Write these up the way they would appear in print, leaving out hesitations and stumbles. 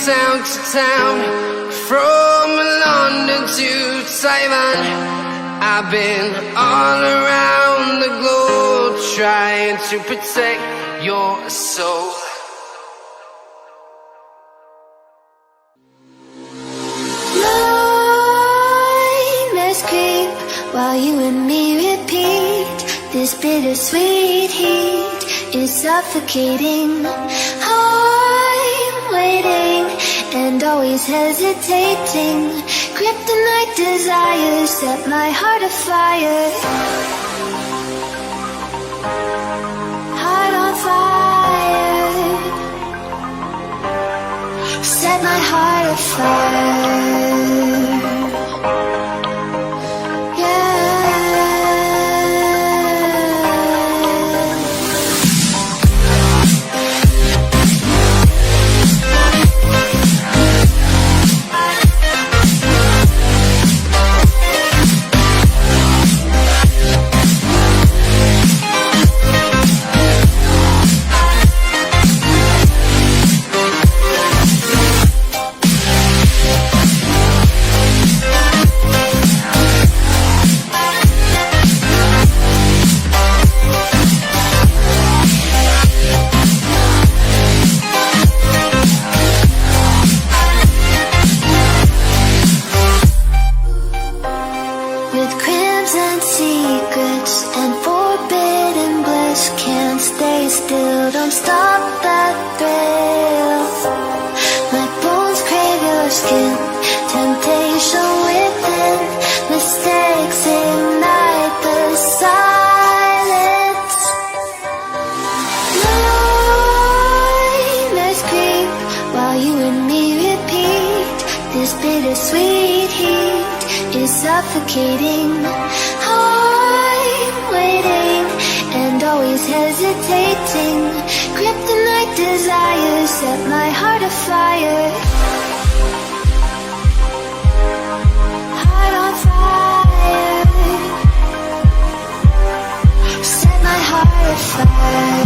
town to town, from London to Taiwan. I've been all around the globe trying to protect your soul. Nightmares creep while you and me repeat. This bittersweet heat is suffocating. I'm waiting and always hesitating. Kryptonite desires set my heart afire. Heart on fire. Set my heart afire. Don't stop that thrill. My bones crave your skin. Temptation within. Mistakes ignite the silence. Nightmares creep while you and me repeat. This bittersweet heat is suffocating. I'm waiting and always hesitating. Kryptonite desires set my heart afire. Heart on fire. Set my heart afire.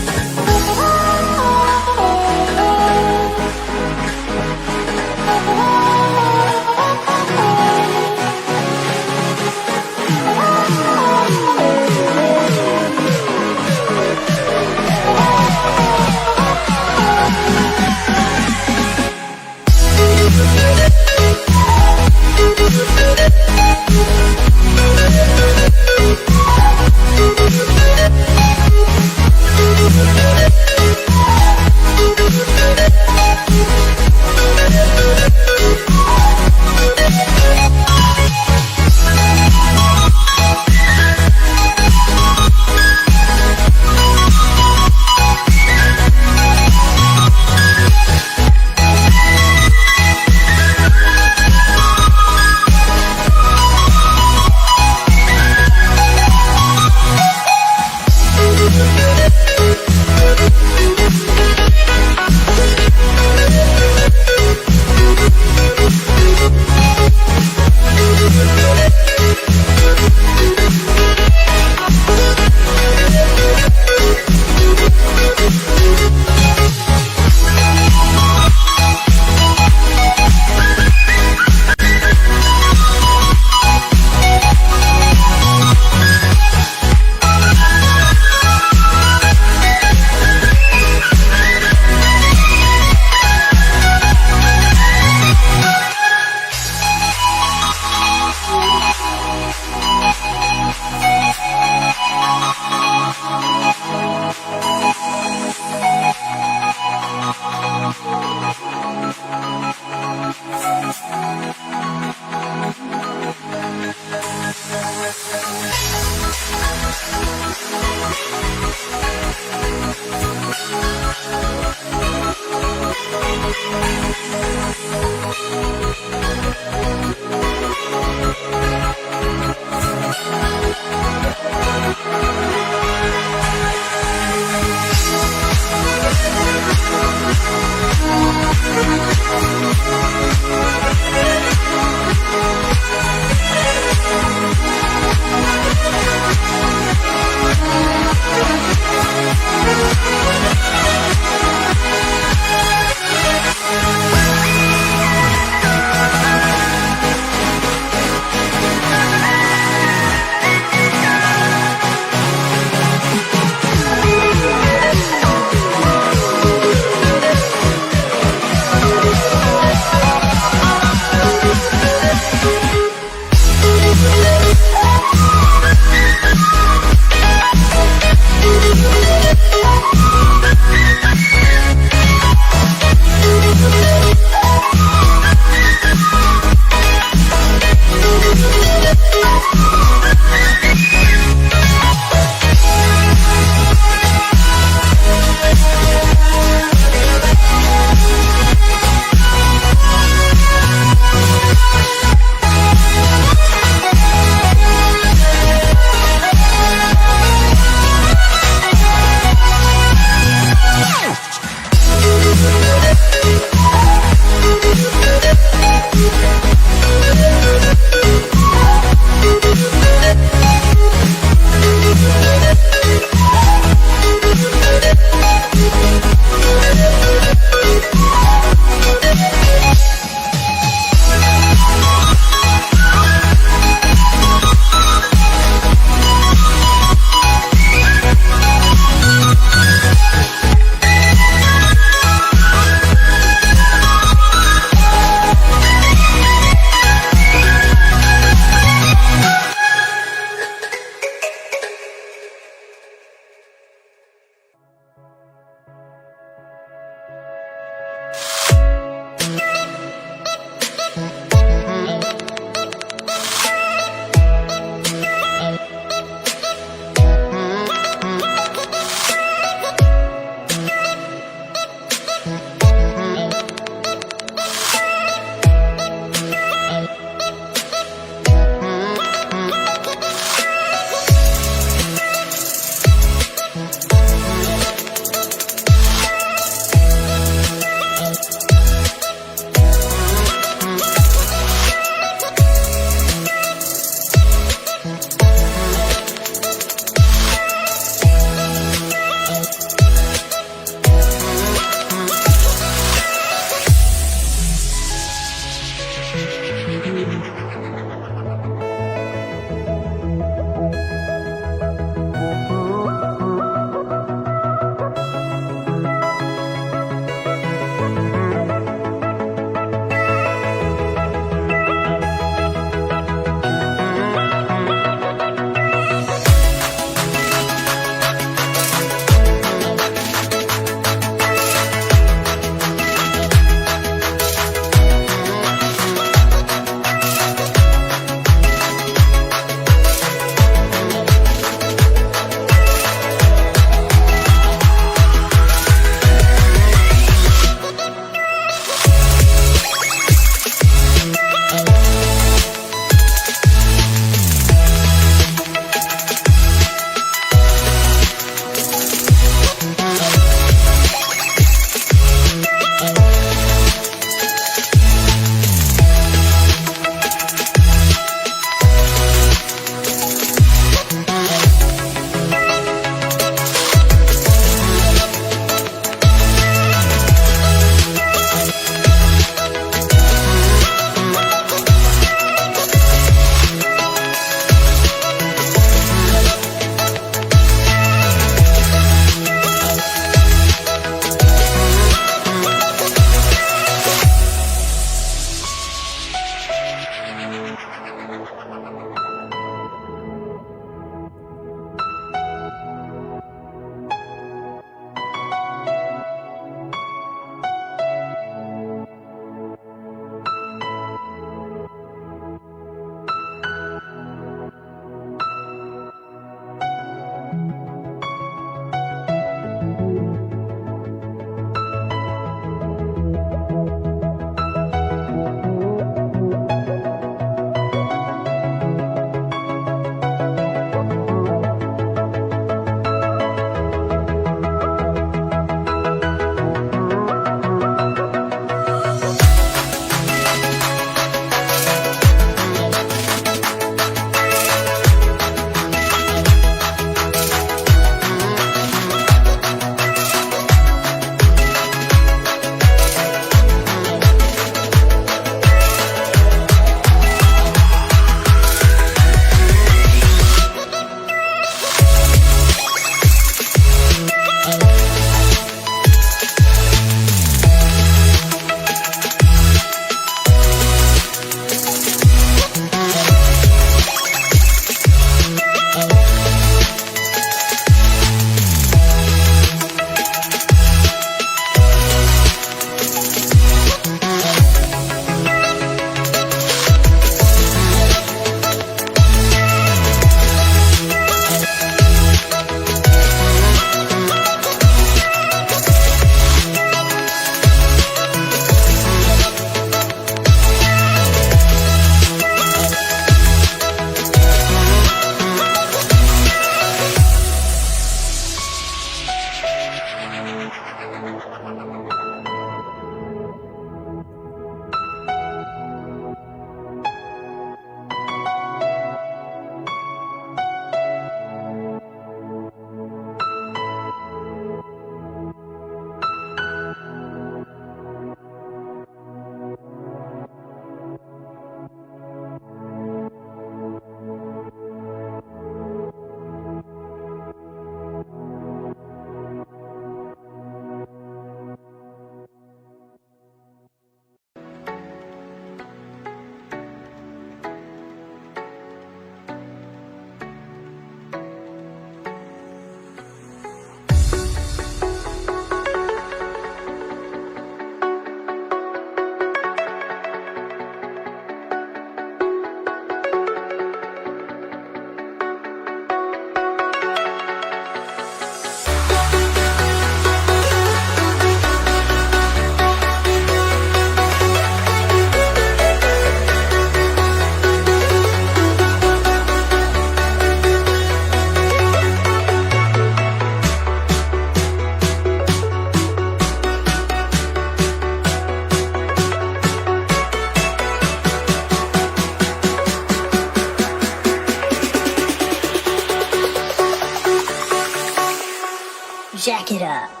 jack it up.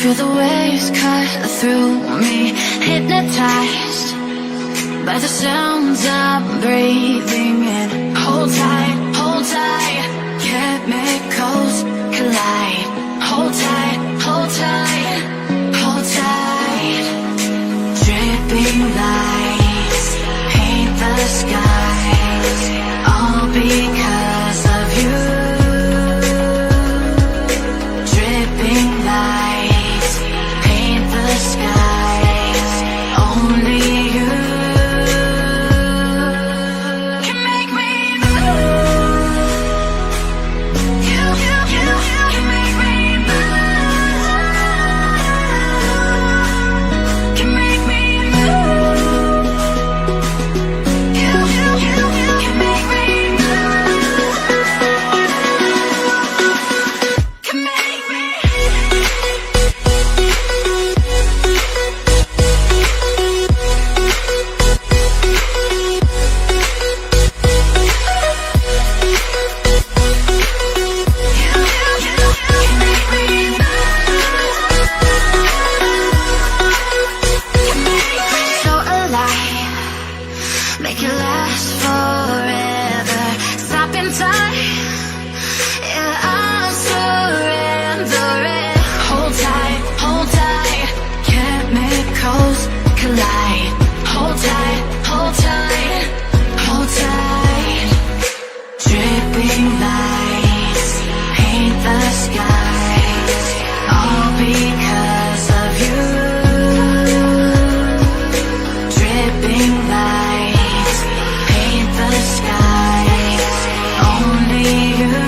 Feel the waves cut through me, hypnotized by the sounds I'm breathing in. Hold tight, chemicals collide. Hold tight, hold tight, hold tight. Dripping lights paint the skies, all because of you. Dripping lights paint the skies, only you can make me move. You can make me move. Can make me move. You can make me move. Can make me. So alive, make it last forever. Stop in time, yeah, I'm surrendering. Hold tight, chemicals collide. Hold tight, hold tight, hold tight. Dripping lights paint the skies, all because of you. Dripping lights paint the skies, only you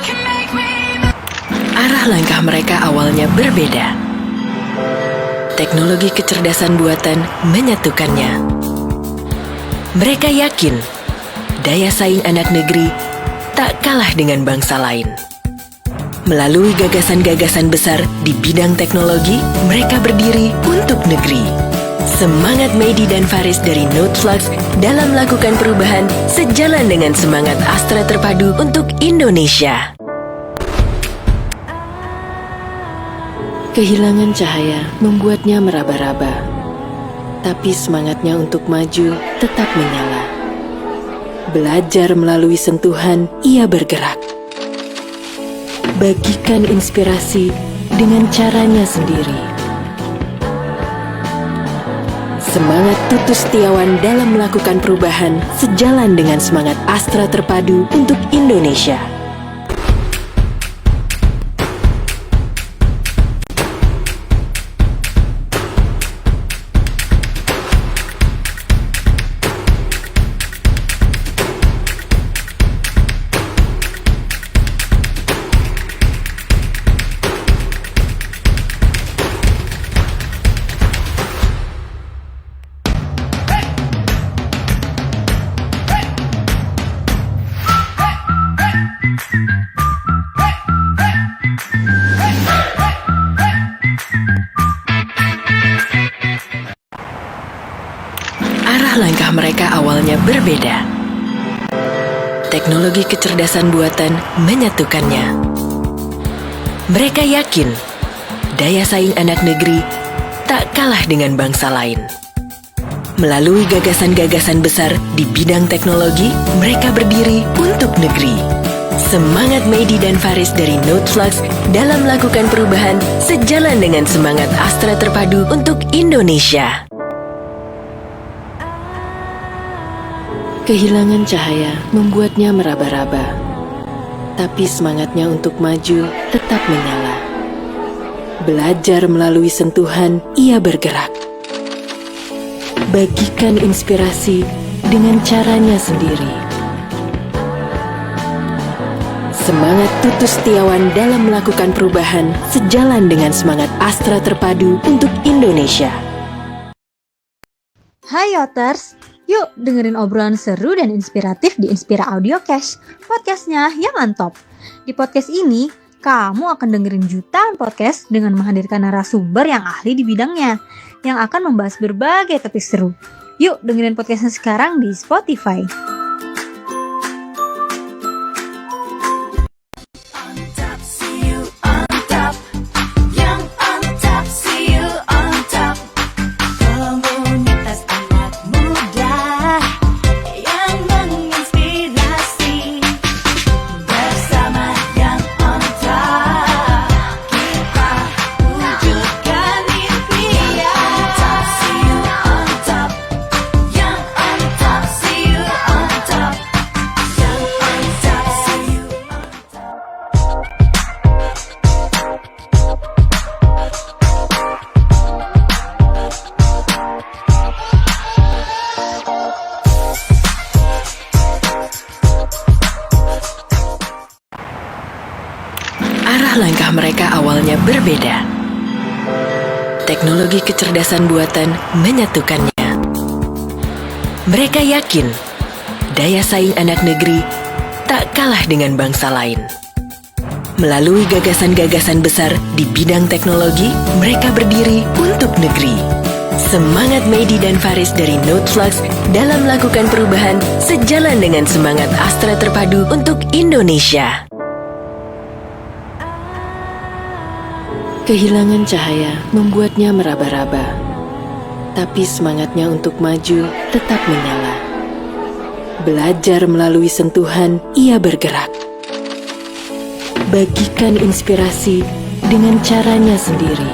can make me. Arah langkah mereka awalnya berbeda. Teknologi kecerdasan buatan menyatukannya. Mereka yakin daya saing anak negeri tak kalah dengan bangsa lain. Melalui gagasan-gagasan besar di bidang teknologi, mereka berdiri untuk negeri. Semangat Medi dan Faris dari Noteflux dalam melakukan perubahan sejalan dengan semangat Astra Terpadu untuk Indonesia. Kehilangan cahaya membuatnya meraba-raba, tapi semangatnya untuk maju tetap menyala. Belajar melalui sentuhan, ia bergerak. Bagikan inspirasi dengan caranya sendiri. Semangat Tutus Setiawan dalam melakukan perubahan sejalan dengan semangat Astra Terpadu untuk Indonesia. Arah langkah mereka awalnya berbeda. Teknologi kecerdasan buatan menyatukannya. Mereka yakin daya saing anak negeri tak kalah dengan bangsa lain. Melalui gagasan-gagasan besar di bidang teknologi, mereka berdiri untuk negeri. Semangat Medi dan Faris dari Noteflux dalam melakukan perubahan sejalan dengan semangat Astra Terpadu untuk Indonesia. Kehilangan cahaya membuatnya meraba-raba, tapi semangatnya untuk maju tetap menyala. Belajar melalui sentuhan, ia bergerak. Bagikan inspirasi dengan caranya sendiri. Semangat Tutus Setiawan dalam melakukan perubahan sejalan dengan semangat Astra Terpadu untuk Indonesia. Hai Yoters, yuk dengerin obrolan seru dan inspiratif di Inspira Audio Cash, podcastnya yang mantap. Di podcast ini, kamu akan dengerin jutaan podcast dengan menghadirkan narasumber yang ahli di bidangnya, yang akan membahas berbagai topik seru. Yuk dengerin podcastnya sekarang di Spotify. arah mereka awalnya berbeda. Teknologi kecerdasan buatan menyatukannya. Mereka yakin daya saing anak negeri tak kalah dengan bangsa lain. Melalui gagasan-gagasan besar di bidang teknologi, mereka berdiri untuk negeri. Semangat Medi dan Faris dari Noteflux dalam melakukan perubahan sejalan dengan semangat Astra terpadu untuk Indonesia. Kehilangan cahaya membuatnya meraba-raba, tapi semangatnya untuk maju tetap menyala. Belajar melalui sentuhan, ia bergerak. Bagikan inspirasi dengan caranya sendiri.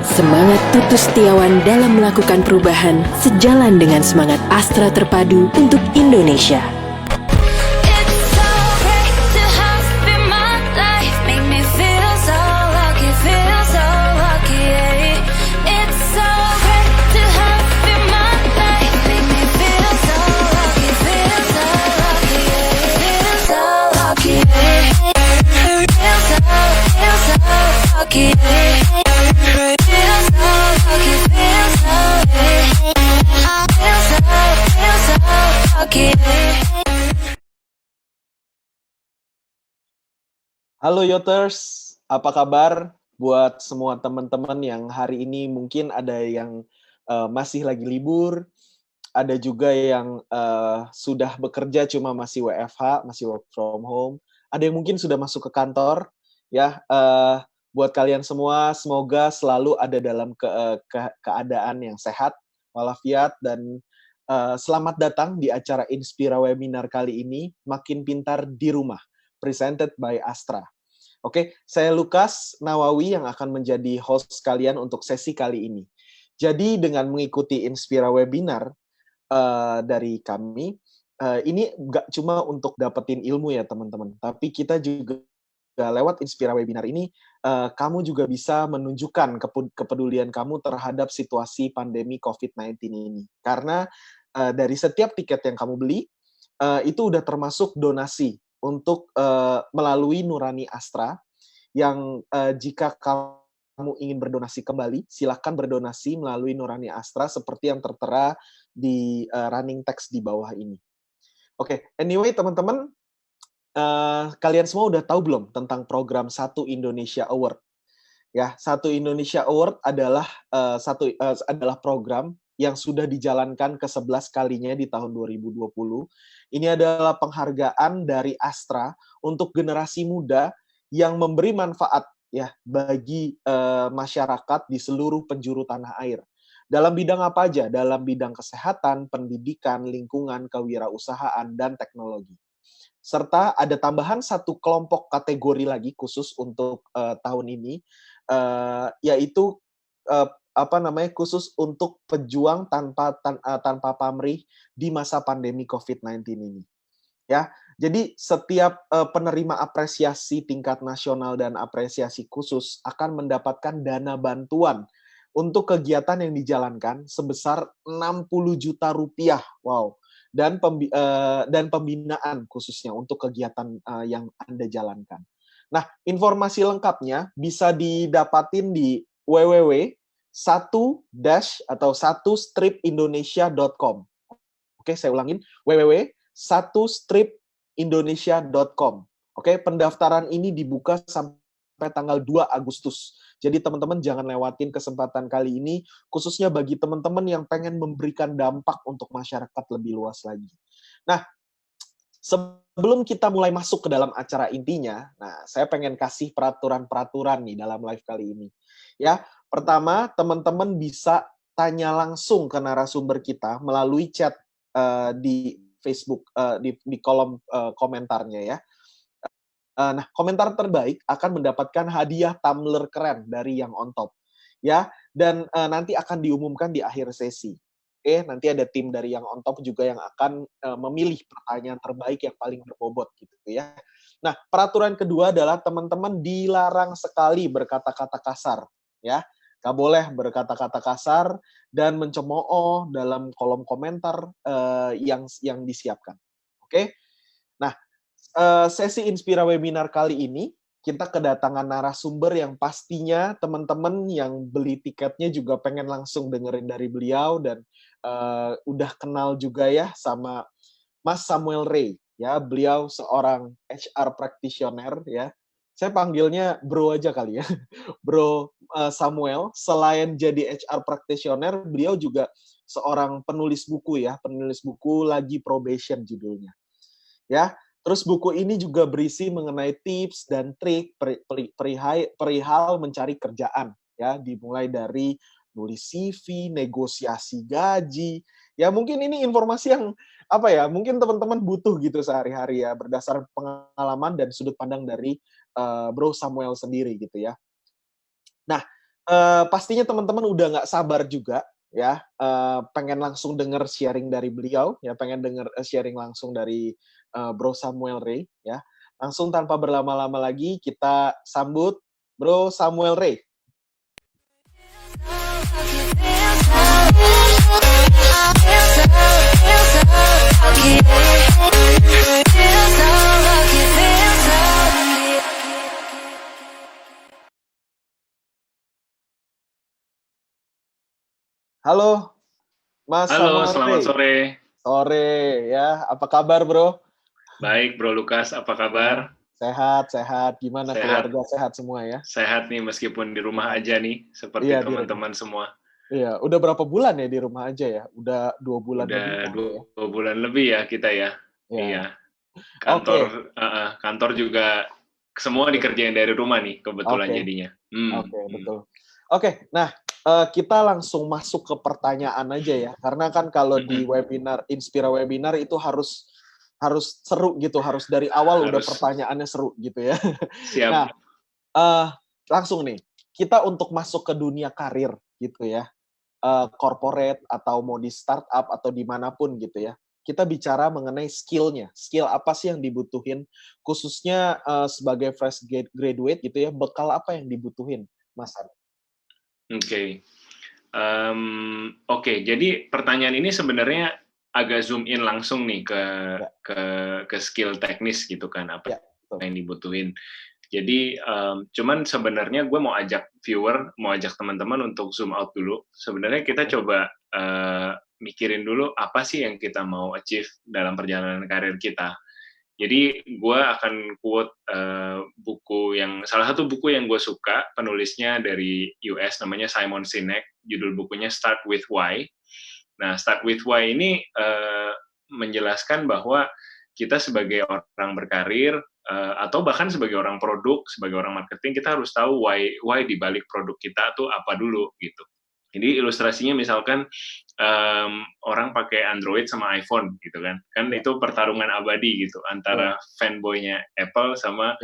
Semangat Tutu Setiawan dalam melakukan perubahan sejalan dengan semangat Astra terpadu untuk Indonesia. It's so great to have you in my life. Make me feel so lucky, yeah. It's so great to have you in my life. Make me feel so lucky, yeah. Feel so lucky, yeah. Feel so lucky, yeah. Halo Yoters, apa kabar buat semua teman-teman yang hari ini mungkin ada yang masih lagi libur, ada juga yang sudah bekerja cuma masih WFH, masih work from home, ada yang mungkin sudah masuk ke kantor, ya. Buat kalian semua, semoga selalu ada dalam keadaan yang sehat, walafiat, dan selamat datang di acara Inspira Webinar kali ini, Makin Pintar di Rumah, presented by Astra. Oke, saya Lukas Nawawi yang akan menjadi host kalian untuk sesi kali ini. Jadi dengan mengikuti Inspira Webinar dari kami, ini nggak cuma untuk dapetin ilmu ya teman-teman, tapi kita juga lewat Inspira Webinar ini, kamu juga bisa menunjukkan kepedulian kamu terhadap situasi pandemi COVID-19 ini. Karena dari setiap tiket yang kamu beli, itu udah termasuk donasi untuk melalui Nurani Astra, yang jika kamu ingin berdonasi kembali, silakan berdonasi melalui Nurani Astra seperti yang tertera di running text di bawah ini. Oke, anyway teman-teman, kalian semua udah tahu belum tentang program Satu Indonesia Award? Ya, Satu Indonesia Award adalah adalah program yang sudah dijalankan ke-11 kalinya di tahun 2020. Ini adalah penghargaan dari Astra untuk generasi muda yang memberi manfaat ya bagi masyarakat di seluruh penjuru tanah air. Dalam bidang apa aja? Dalam bidang kesehatan, pendidikan, lingkungan, kewirausahaan, dan teknologi. Serta ada tambahan satu kelompok kategori lagi khusus untuk tahun ini, yaitu khusus untuk pejuang tanpa pamrih di masa pandemi COVID-19 ini. Ya, jadi setiap penerima apresiasi tingkat nasional dan apresiasi khusus akan mendapatkan dana bantuan untuk kegiatan yang dijalankan sebesar 60 juta rupiah. Wow. Dan pembinaan khususnya untuk kegiatan yang Anda jalankan. Nah, informasi lengkapnya bisa didapatin di www.1-stripindonesia.com. Oke, saya ulangin, www.1stripindonesia.com. Oke, pendaftaran ini dibuka sampai tanggal 2 Agustus. Jadi teman-teman jangan lewatin kesempatan kali ini, khususnya bagi teman-teman yang pengen memberikan dampak untuk masyarakat lebih luas lagi. Nah, sebelum kita mulai masuk ke dalam acara intinya, nah saya pengen kasih peraturan-peraturan nih dalam live kali ini. Ya, pertama, teman-teman bisa tanya langsung ke narasumber kita melalui chat di Facebook, di kolom komentarnya ya. Nah, komentar terbaik akan mendapatkan hadiah tumbler keren dari Yang On Top. Ya, dan nanti akan diumumkan di akhir sesi. Oke, nanti ada tim dari Yang On Top juga yang akan memilih pertanyaan terbaik yang paling berbobot gitu ya. Nah, peraturan kedua adalah teman-teman dilarang sekali berkata-kata kasar, ya. Nggak boleh berkata-kata kasar dan mencemooh dalam kolom komentar yang disiapkan. Oke? Nah, sesi Inspira Webinar kali ini kita kedatangan narasumber yang pastinya teman-teman yang beli tiketnya juga pengen langsung dengerin dari beliau dan udah kenal juga ya sama Mas Samuel Ray ya. Beliau seorang HR practitioner ya. Saya panggilnya Bro aja kali ya. Bro Samuel selain jadi HR practitioner, beliau juga seorang penulis buku ya, penulis buku Lagi Probation judulnya. Ya, terus buku ini juga berisi mengenai tips dan trik perihal mencari kerjaan ya, dimulai dari nulis CV, negosiasi gaji. Ya mungkin ini informasi yang apa ya, mungkin teman-teman butuh gitu sehari-hari ya, berdasar pengalaman dan sudut pandang dari Bro Samuel sendiri gitu ya. Nah, pastinya teman-teman udah nggak sabar juga ya, pengen langsung denger sharing dari beliau ya, pengen denger sharing langsung dari Bro Samuel Ray ya. Langsung tanpa berlama-lama lagi kita sambut Bro Samuel Ray. Halo, Mas Halo, Samuel selamat Ray. sore. Sore ya, apa kabar Bro? Baik, Bro Lukas, apa kabar? Sehat. Gimana Sehat. keluarga, sehat semua ya? Sehat nih meskipun di rumah aja nih, seperti Iya, di rumah. teman-teman semua. Iya, udah berapa bulan ya di rumah aja ya? Udah 2 bulan lebih Udah kali ya? 2 bulan lebih ya kita ya. Iya. Iya. Oke. Kantor juga semua dikerjain dari rumah nih kebetulan Oke. jadinya. Oke, betul. Oke, nah kita langsung masuk ke pertanyaan aja ya, karena kan kalau di webinar Inspira Webinar itu harus seru gitu, harus dari awal udah Harus. pertanyaannya seru gitu ya. Siap. Nah, langsung nih, kita untuk masuk ke dunia karir gitu ya, corporate atau mau di startup atau dimanapun gitu ya, kita bicara mengenai skill-nya. Skill apa sih yang dibutuhin, khususnya sebagai fresh graduate gitu ya, bekal apa yang dibutuhin, Mas San? Oke, jadi pertanyaan ini sebenarnya agak zoom in langsung nih Ya. ke skill teknis gitu kan, apa Ya, betul. yang dibutuhin. Jadi cuman sebenarnya gue mau ajak viewer, mau ajak teman-teman untuk zoom out dulu. Sebenarnya kita coba mikirin dulu apa sih yang kita mau achieve dalam perjalanan karir kita. Jadi gue akan quote salah satu buku yang gue suka, penulisnya dari US, namanya Simon Sinek, judul bukunya Start with Why. Nah, Start with Why ini menjelaskan bahwa kita sebagai orang berkarir, atau bahkan sebagai orang produk, sebagai orang marketing, kita harus tahu why di balik produk kita tuh apa dulu gitu. Jadi ilustrasinya misalkan orang pakai Android sama iPhone gitu kan itu pertarungan abadi gitu antara fanboynya Apple sama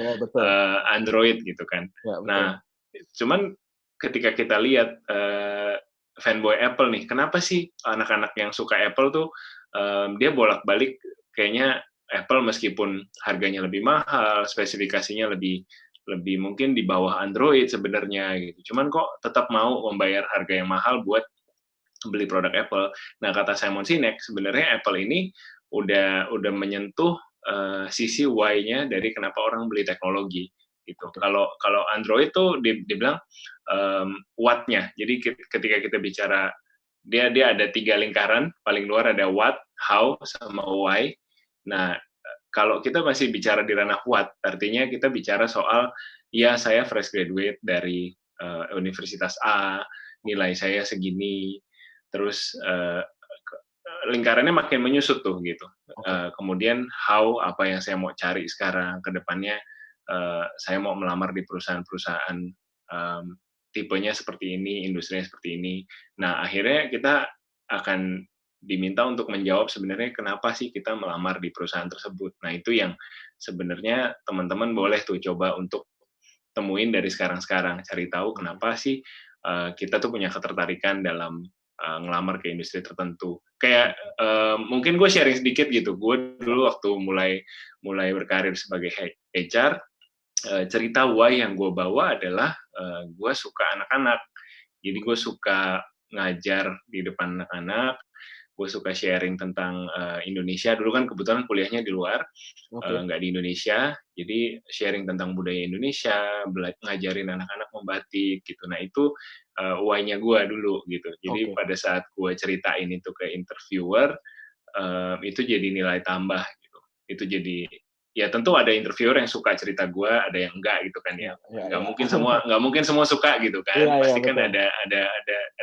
Android gitu kan. Nah, cuman ketika kita lihat fanboy Apple nih, kenapa sih anak-anak yang suka Apple tuh dia bolak-balik kayaknya Apple meskipun harganya lebih mahal, spesifikasinya lebih mungkin di bawah Android sebenarnya gitu. Cuman kok tetap mau membayar harga yang mahal buat beli produk Apple. Nah, kata Simon Sinek, sebenarnya Apple ini udah menyentuh sisi why-nya dari kenapa orang beli teknologi gitu. Kalau Android tuh dibilang what-nya. Jadi ketika kita bicara dia ada 3 lingkaran, paling luar ada what, how, sama why. Nah, kalau kita masih bicara di ranah what, artinya kita bicara soal, ya saya fresh graduate dari Universitas A, nilai saya segini, terus lingkarannya makin menyusut tuh gitu. Kemudian how, apa yang saya mau cari sekarang, ke depannya saya mau melamar di perusahaan-perusahaan tipenya seperti ini, industrinya seperti ini. Nah, akhirnya kita akan diminta untuk menjawab sebenarnya kenapa sih kita melamar di perusahaan tersebut. Nah, itu yang sebenarnya teman-teman boleh tuh coba untuk temuin dari sekarang-sekarang, cari tahu kenapa sih kita tuh punya ketertarikan dalam ngelamar ke industri tertentu. Kayak mungkin gue sharing sedikit gitu. Gue dulu waktu mulai berkarir sebagai HR, cerita why yang gue bawa adalah gue suka anak-anak. Jadi gue suka ngajar di depan anak-anak, gue suka sharing tentang Indonesia. Dulu kan kebetulan kuliahnya di luar, nggak di Indonesia, jadi sharing tentang budaya Indonesia, ngajarin anak-anak membatik gitu. Nah itu why-nya gue dulu gitu. Jadi pada saat gue ceritain itu ke interviewer, itu jadi nilai tambah gitu. Itu jadi ya tentu ada interviewer yang suka cerita gue, ada yang enggak gitu kan ya. Nggak mungkin semua suka gitu kan. Pasti kan ada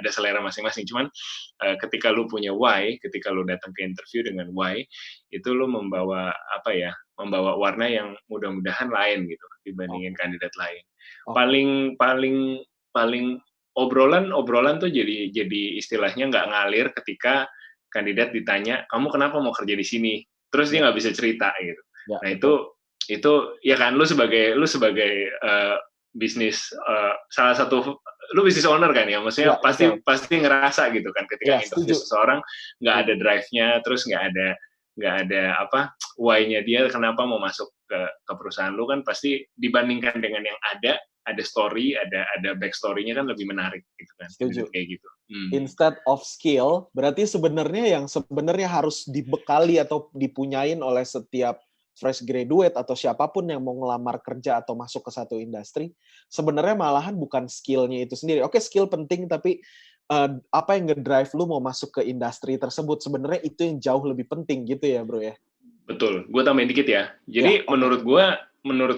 selera masing-masing. Cuman ketika lu punya why, ketika lu datang ke interview dengan why, itu lu membawa membawa warna yang mudah-mudahan lain gitu dibandingin kandidat lain. Paling obrolan tuh jadi istilahnya nggak ngalir ketika kandidat ditanya, kamu kenapa mau kerja di sini? Terus dia nggak bisa cerita gitu. Nah itu ya kan lu sebagai bisnis salah satu lu bisnis owner kan ya, maksudnya pasti ngerasa gitu kan ketika interview seseorang nggak ada drive-nya, terus nggak ada why-nya dia kenapa mau masuk ke perusahaan lu, kan pasti dibandingkan dengan yang ada story, ada backstory-nya kan lebih menarik gitu kan. Setuju. Kayak gitu. Instead of skill, berarti sebenarnya yang harus dibekali atau dipunyain oleh setiap fresh graduate atau siapapun yang mau ngelamar kerja atau masuk ke satu industri, sebenarnya malahan bukan skill-nya itu sendiri. Oke, skill penting, tapi apa yang ngedrive lu mau masuk ke industri tersebut, sebenarnya itu yang jauh lebih penting gitu ya, bro ya? Betul. Gue tambahin dikit ya. Jadi menurut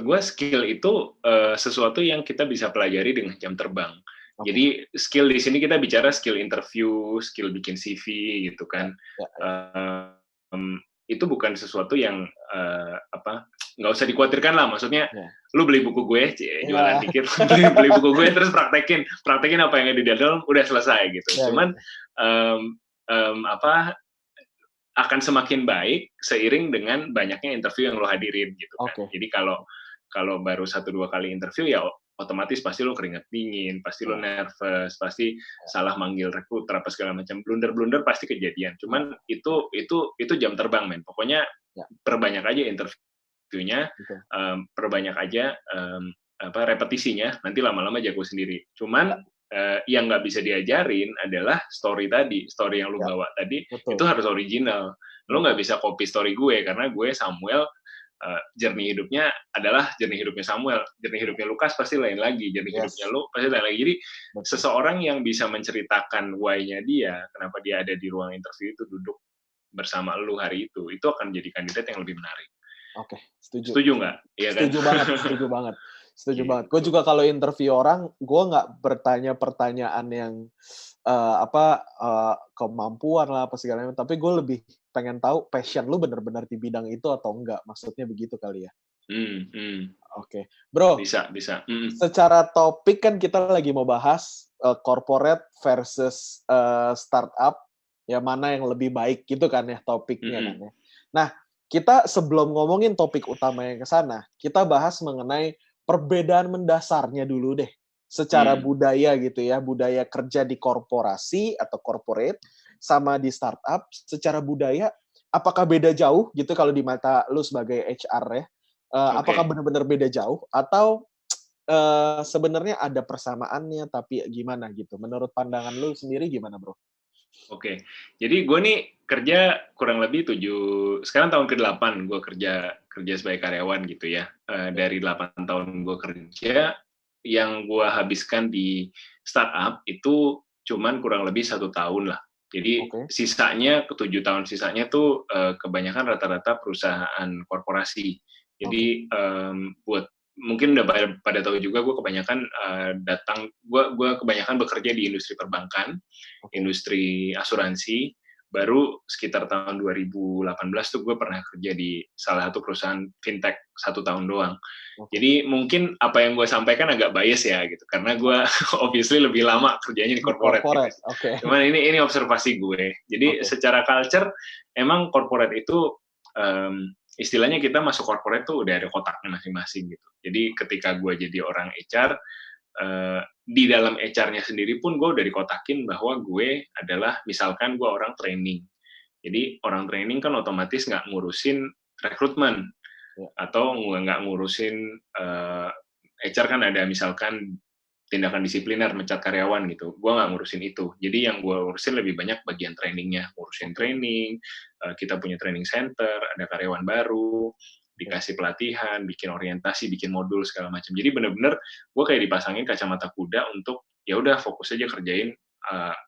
gue skill itu sesuatu yang kita bisa pelajari dengan jam terbang. Jadi skill di sini kita bicara skill interview, skill bikin CV gitu kan. Itu bukan sesuatu yang nggak usah dikhawatirkan lah. Maksudnya lu beli buku gue, jualan dikit, beli buku gue terus praktekin apa yang ada di dalam, udah selesai gitu. Cuman akan semakin baik seiring dengan banyaknya interview yang lo hadirin gitu kan. Jadi kalau baru 1-2 kali interview ya otomatis pasti lo keringat dingin, pasti lo nervous, pasti salah manggil rekruter apa segala macam, blunder pasti kejadian. Cuman itu jam terbang, men. Pokoknya perbanyak aja interviewnya, perbanyak aja repetisinya, nanti lama-lama jago sendiri. Cuman yang nggak bisa diajarin adalah story yang lu bawa tadi. Itu harus original. Lu nggak bisa copy story gue, karena gue Samuel, journey hidupnya adalah journey hidupnya Samuel, journey hidupnya Lukas pasti lain lagi, journey hidupnya lu pasti lain lagi. Jadi seseorang yang bisa menceritakan why-nya dia, kenapa dia ada di ruang interview itu, duduk bersama lu hari itu akan jadi kandidat yang lebih menarik. Setuju. Setuju nggak? Iya kan? Setuju banget. Gue juga kalau interview orang, gue nggak bertanya pertanyaan yang kemampuan lah apa segala macam, tapi gue lebih pengen tahu passion lu benar-benar di bidang itu atau enggak. Maksudnya begitu kali ya. Bro. Bisa. Secara topik kan kita lagi mau bahas corporate versus startup, ya mana yang lebih baik gitu kan ya topiknya kan ya. Nah, kita sebelum ngomongin topik utama yang ke sana, kita bahas mengenai perbedaan mendasarnya dulu deh. Secara budaya gitu ya, budaya kerja di korporasi atau corporate sama di startup, secara budaya apakah beda jauh gitu kalau di mata lu sebagai HR ya? Apakah benar-benar beda jauh atau sebenarnya ada persamaannya tapi gimana gitu? Menurut pandangan lu sendiri gimana, bro? Jadi gue nih kerja kurang lebih sekarang tahun ke-8 gue kerja sebagai karyawan gitu ya. Dari 8 tahun gue kerja, yang gue habiskan di startup itu cuman kurang lebih 1 tahun lah. Jadi sisanya, 7 tahun sisanya tuh kebanyakan rata-rata perusahaan korporasi. Jadi buat mungkin udah pada tahu juga, gue kebanyakan gue kebanyakan bekerja di industri perbankan, industri asuransi. Baru sekitar tahun 2018 tuh gue pernah kerja di salah satu perusahaan fintech 1 tahun doang. Jadi mungkin apa yang gue sampaikan agak bias ya gitu, karena gue obviously lebih lama kerjanya di corporate. Gitu. Cuman ini observasi gue. Jadi secara culture emang corporate itu istilahnya kita masuk corporate tuh udah ada kotaknya masing-masing gitu. Jadi ketika gue jadi orang HR, di dalam HR-nya sendiri pun gue udah dikotakin bahwa gue adalah, misalkan gue orang training. Jadi orang training kan otomatis nggak ngurusin rekrutmen, atau nggak ngurusin HR kan ada misalkan tindakan disipliner mencat karyawan gitu. Gue nggak ngurusin itu. Jadi yang gue urusin lebih banyak bagian trainingnya, ngurusin training. Kita punya training center, ada karyawan baru, dikasih pelatihan, bikin orientasi, bikin modul segala macam. Jadi bener-bener gue kayak dipasangin kacamata kuda untuk ya udah fokus aja kerjain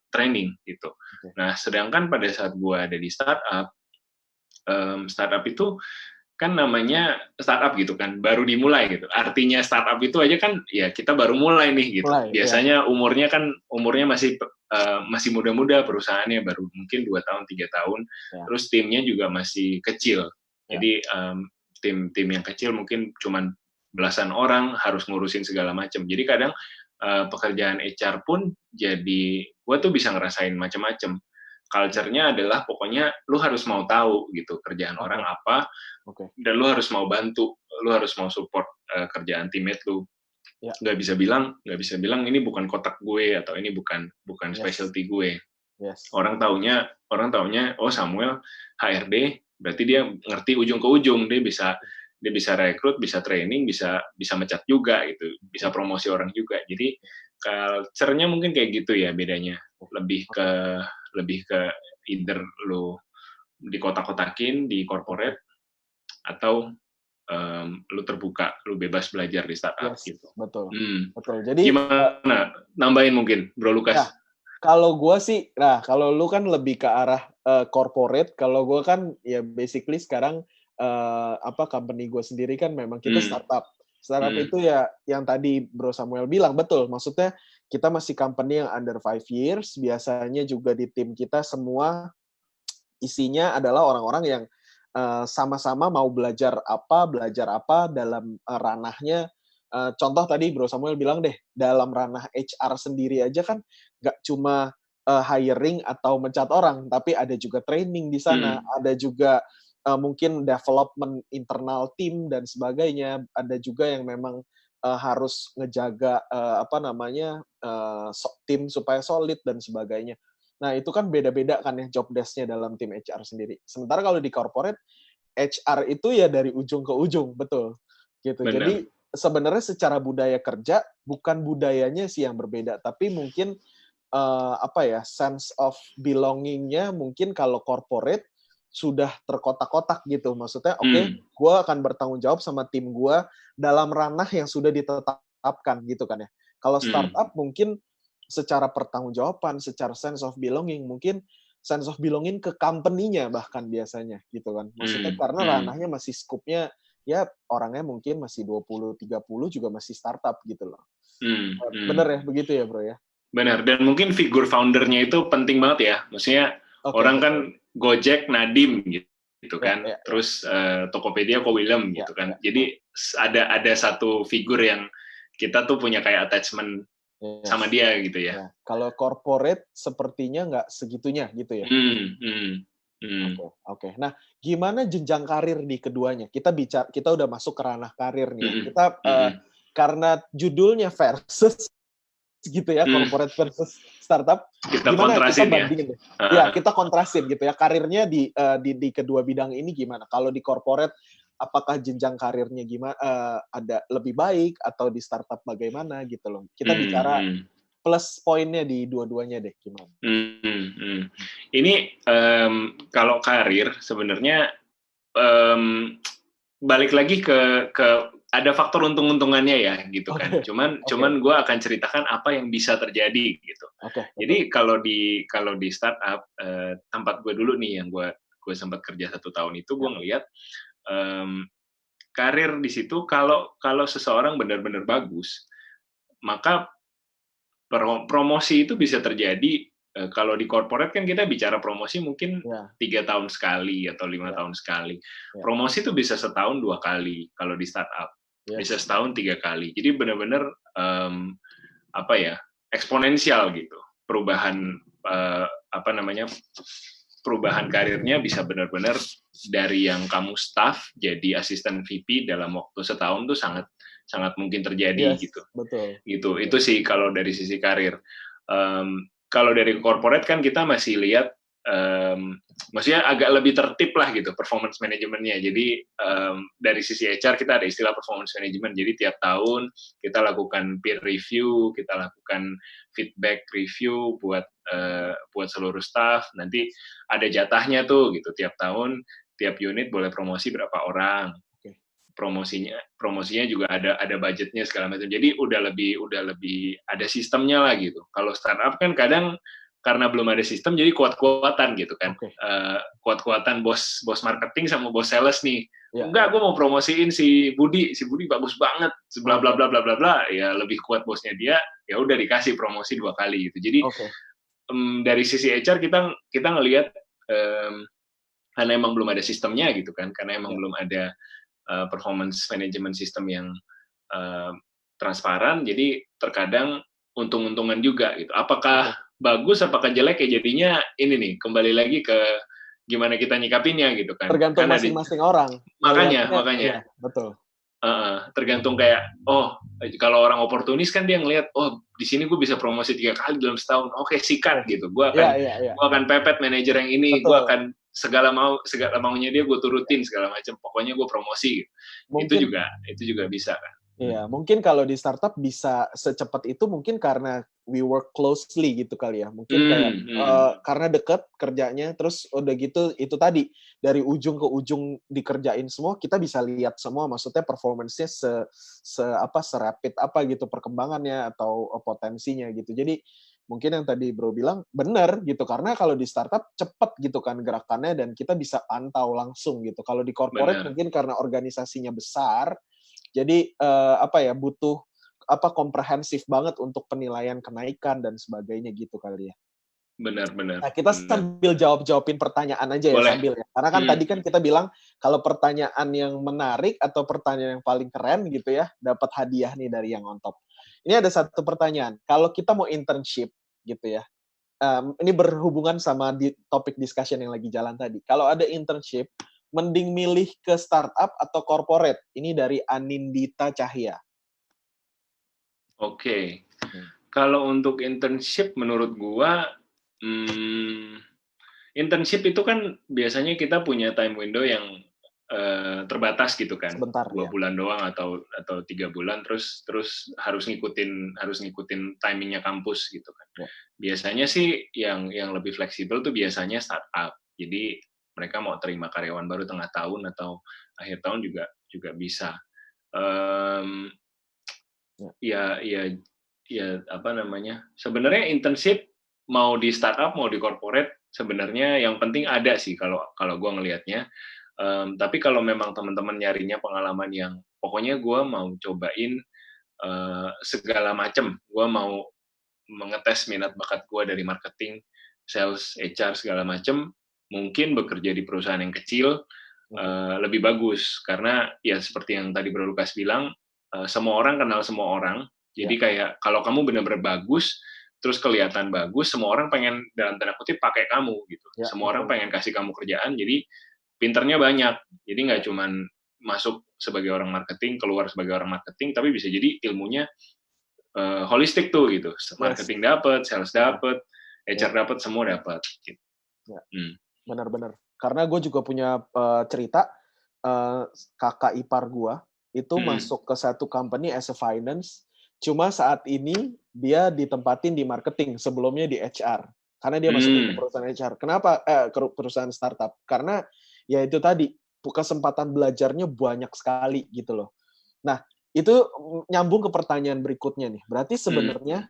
training gitu. Nah, sedangkan pada saat gue ada di startup itu kan namanya startup gitu kan, baru dimulai gitu. Artinya startup itu aja kan ya kita baru mulai nih gitu. Biasanya umurnya masih muda-muda, perusahaannya baru mungkin 2 tahun, 3 tahun. Terus timnya juga masih kecil. Jadi tim yang kecil mungkin cuman belasan orang harus ngurusin segala macam. Jadi kadang pekerjaan HR pun jadi gue tuh bisa ngerasain macam-macam. Culture-nya adalah pokoknya lu harus mau tahu gitu kerjaan orang apa, dan lu harus mau bantu, lu harus mau support kerjaan teammate lu. Nggak bisa bilang ini bukan kotak gue atau ini bukan specialty gue. Orang taunya oh Samuel HRD berarti dia ngerti ujung ke ujung, dia bisa rekrut, bisa training, bisa mecat juga gitu, bisa promosi orang juga. Jadi culture-nya mungkin kayak gitu ya bedanya. Lebih ke either lu di kotak-kotakin di corporate atau lu terbuka, lu bebas belajar di startup gitu. Betul. Jadi gimana? Nambahin mungkin, Bro Lukas. Nah, kalau gue sih, kalau lu kan lebih ke arah corporate, kalau gue kan ya basically sekarang company gue sendiri kan memang kita startup. Startup itu ya yang tadi Bro Samuel bilang betul, maksudnya kita masih company yang under 5 years, biasanya juga di tim kita semua isinya adalah orang-orang yang sama-sama mau belajar apa dalam ranahnya. Contoh tadi Bro Samuel bilang deh, dalam ranah HR sendiri aja kan nggak cuma hiring atau mencat orang, tapi ada juga training di sana, ada juga mungkin development internal tim dan sebagainya, ada juga yang memang harus ngejaga tim supaya solid dan sebagainya. Nah, itu kan beda-beda kan ya job desk-nya dalam tim HR sendiri. Sementara kalau di corporate, HR itu ya dari ujung ke ujung, betul. Gitu. Benar. Jadi sebenarnya secara budaya kerja, bukan budayanya sih yang berbeda, tapi mungkin sense of belonging-nya mungkin kalau corporate sudah terkotak-kotak gitu. Maksudnya, gue akan bertanggung jawab sama tim gue dalam ranah yang sudah ditetapkan gitu kan ya. Kalau startup mungkin secara pertanggungjawaban, secara sense of belonging, mungkin sense of belonging ke company-nya bahkan biasanya gitu kan. Maksudnya karena ranahnya masih scope-nya ya orangnya mungkin masih 20-30 juga masih startup gitu loh. Bener ya, begitu ya bro ya? Benar, dan mungkin figur founder-nya itu penting banget ya. Maksudnya orang kan Gojek, Nadiem gitu kan. Terus Tokopedia, Ko Willem gitu kan. Jadi ada satu figur yang kita tuh punya kayak attachment sama dia gitu ya. Kalau corporate sepertinya nggak segitunya gitu ya. Oke. Nah, gimana jenjang karir di keduanya? Kita udah masuk ke ranah karir nih. Kita karena judulnya versus gitu ya, corporate versus startup. Kita gimana kontrasin kita bandingin deh? Kita kontrasin gitu ya. Karirnya di kedua bidang ini gimana? Kalau di corporate apakah jenjang karirnya gimana, ada lebih baik atau di startup bagaimana gitu loh. Kita bicara plus poinnya di dua-duanya deh gimana. Ini kalau karir sebenarnya balik lagi ke ada faktor untung-untungannya ya gitu kan. Cuman gue akan ceritakan apa yang bisa terjadi gitu. Jadi kalau di startup tempat gue dulu nih yang gue sempat kerja 1 tahun itu, gue ngelihat karir di situ kalau seseorang benar-benar bagus, maka promosi itu bisa terjadi. Kalau di corporate kan kita bicara promosi mungkin 3 tahun sekali atau 5 tahun sekali. Promosi itu bisa setahun 2 kali. Kalau di startup bisa setahun 3 kali. Jadi benar-benar eksponensial gitu. Perubahan karirnya bisa benar-benar dari yang kamu staff jadi asisten VP dalam waktu setahun tuh sangat mungkin terjadi gitu. Betul. Gitu. Itu sih kalau dari sisi karir. Kalau dari corporate kan kita masih lihat maksudnya agak lebih tertib lah gitu performance manajemennya. Jadi dari sisi HR kita ada istilah performance management. Jadi tiap tahun kita lakukan peer review, kita lakukan feedback review buat seluruh staff. Nanti ada jatahnya tuh gitu. Tiap tahun tiap unit boleh promosi berapa orang. Promosinya juga ada budgetnya segala macam. Jadi udah lebih ada sistemnya lah gitu. Kalau startup kan kadang karena belum ada sistem jadi kuat-kuatan gitu kan. Kuat-kuatan bos marketing sama bos sales nih. Enggak, gue mau promosiin si Budi bagus banget, bla bla bla bla bla bla. Ya lebih kuat bosnya dia, ya udah dikasih promosi 2 kali gitu. Jadi dari sisi HR kita ngelihat karena emang belum ada sistemnya gitu kan, karena emang belum ada performance management system yang transparan, jadi terkadang untung-untungan juga gitu. Apakah bagus, apakah jelek, ya jadinya ini nih, kembali lagi ke gimana kita nyikapinnya gitu kan. Tergantung masing-masing orang. Makanya. Ya, betul. Tergantung kayak, kalau orang oportunis kan dia ngelihat, di sini gue bisa promosi 3 kali dalam setahun, oke, sikat gitu. Gue akan pepet manajer yang ini, gue akan segala maunya dia gue turutin segala macam. Pokoknya gue promosi. Itu juga bisa kan. Iya, mungkin kalau di startup bisa secepat itu mungkin karena we work closely gitu kali ya. Mungkin kayak karena deket kerjanya, terus udah gitu itu tadi dari ujung ke ujung dikerjain semua, kita bisa lihat semua, maksudnya performance-nya serapid apa gitu perkembangannya atau potensinya gitu. Jadi mungkin yang tadi Bro bilang benar gitu, karena kalau di startup cepet gitu kan gerakannya dan kita bisa pantau langsung gitu. Kalau di corporate mungkin karena organisasinya besar, jadi butuh komprehensif banget untuk penilaian kenaikan dan sebagainya gitu kali ya. Benar. Nah, kita sambil jawabin pertanyaan aja ya. Boleh. Sambil ya. Karena kan tadi kan kita bilang kalau pertanyaan yang menarik atau pertanyaan yang paling keren gitu ya, dapat hadiah nih dari yang on top. Ini ada satu pertanyaan. Kalau kita mau internship gitu ya, ini berhubungan sama topik discussion yang lagi jalan tadi. Kalau ada internship, mending milih ke startup atau corporate? Ini dari Anindita Cahya. Oke. Kalau untuk internship menurut gua, internship itu kan biasanya kita punya time window yang terbatas gitu kan. Sebentar, 2 bulan doang atau 3 bulan, terus harus ngikutin timingnya kampus gitu kan. Biasanya sih yang lebih fleksibel tuh biasanya startup. Jadi mereka mau terima karyawan baru tengah tahun atau akhir tahun juga bisa. Sebenarnya internship mau di startup mau di corporate sebenarnya yang penting ada sih kalau gue ngelihatnya. Tapi kalau memang teman-teman nyarinya pengalaman yang pokoknya gue mau cobain segala macam, gue mau mengetes minat bakat gue dari marketing, sales, HR segala macam. Mungkin bekerja di perusahaan yang kecil lebih bagus, karena ya seperti yang tadi Bro Lukas bilang, semua orang kenal semua orang, jadi kayak kalau kamu benar-benar bagus, terus kelihatan bagus, semua orang pengen dalam tanda kutip pakai kamu gitu, semua orang pengen kasih kamu kerjaan, jadi pinternya banyak, jadi nggak cuman masuk sebagai orang marketing, keluar sebagai orang marketing, tapi bisa jadi ilmunya holistik tuh gitu, marketing dapat, sales dapat, HR dapat, semua dapat. Gitu. Benar-benar. Karena gue juga punya cerita, kakak ipar gue itu masuk ke satu company as a finance, cuma saat ini dia ditempatin di marketing, sebelumnya di HR. Karena dia masuk ke perusahaan HR. Kenapa? Ke perusahaan startup. Karena ya itu tadi, kesempatan belajarnya banyak sekali gitu loh. Nah, itu nyambung ke pertanyaan berikutnya nih. Berarti sebenarnya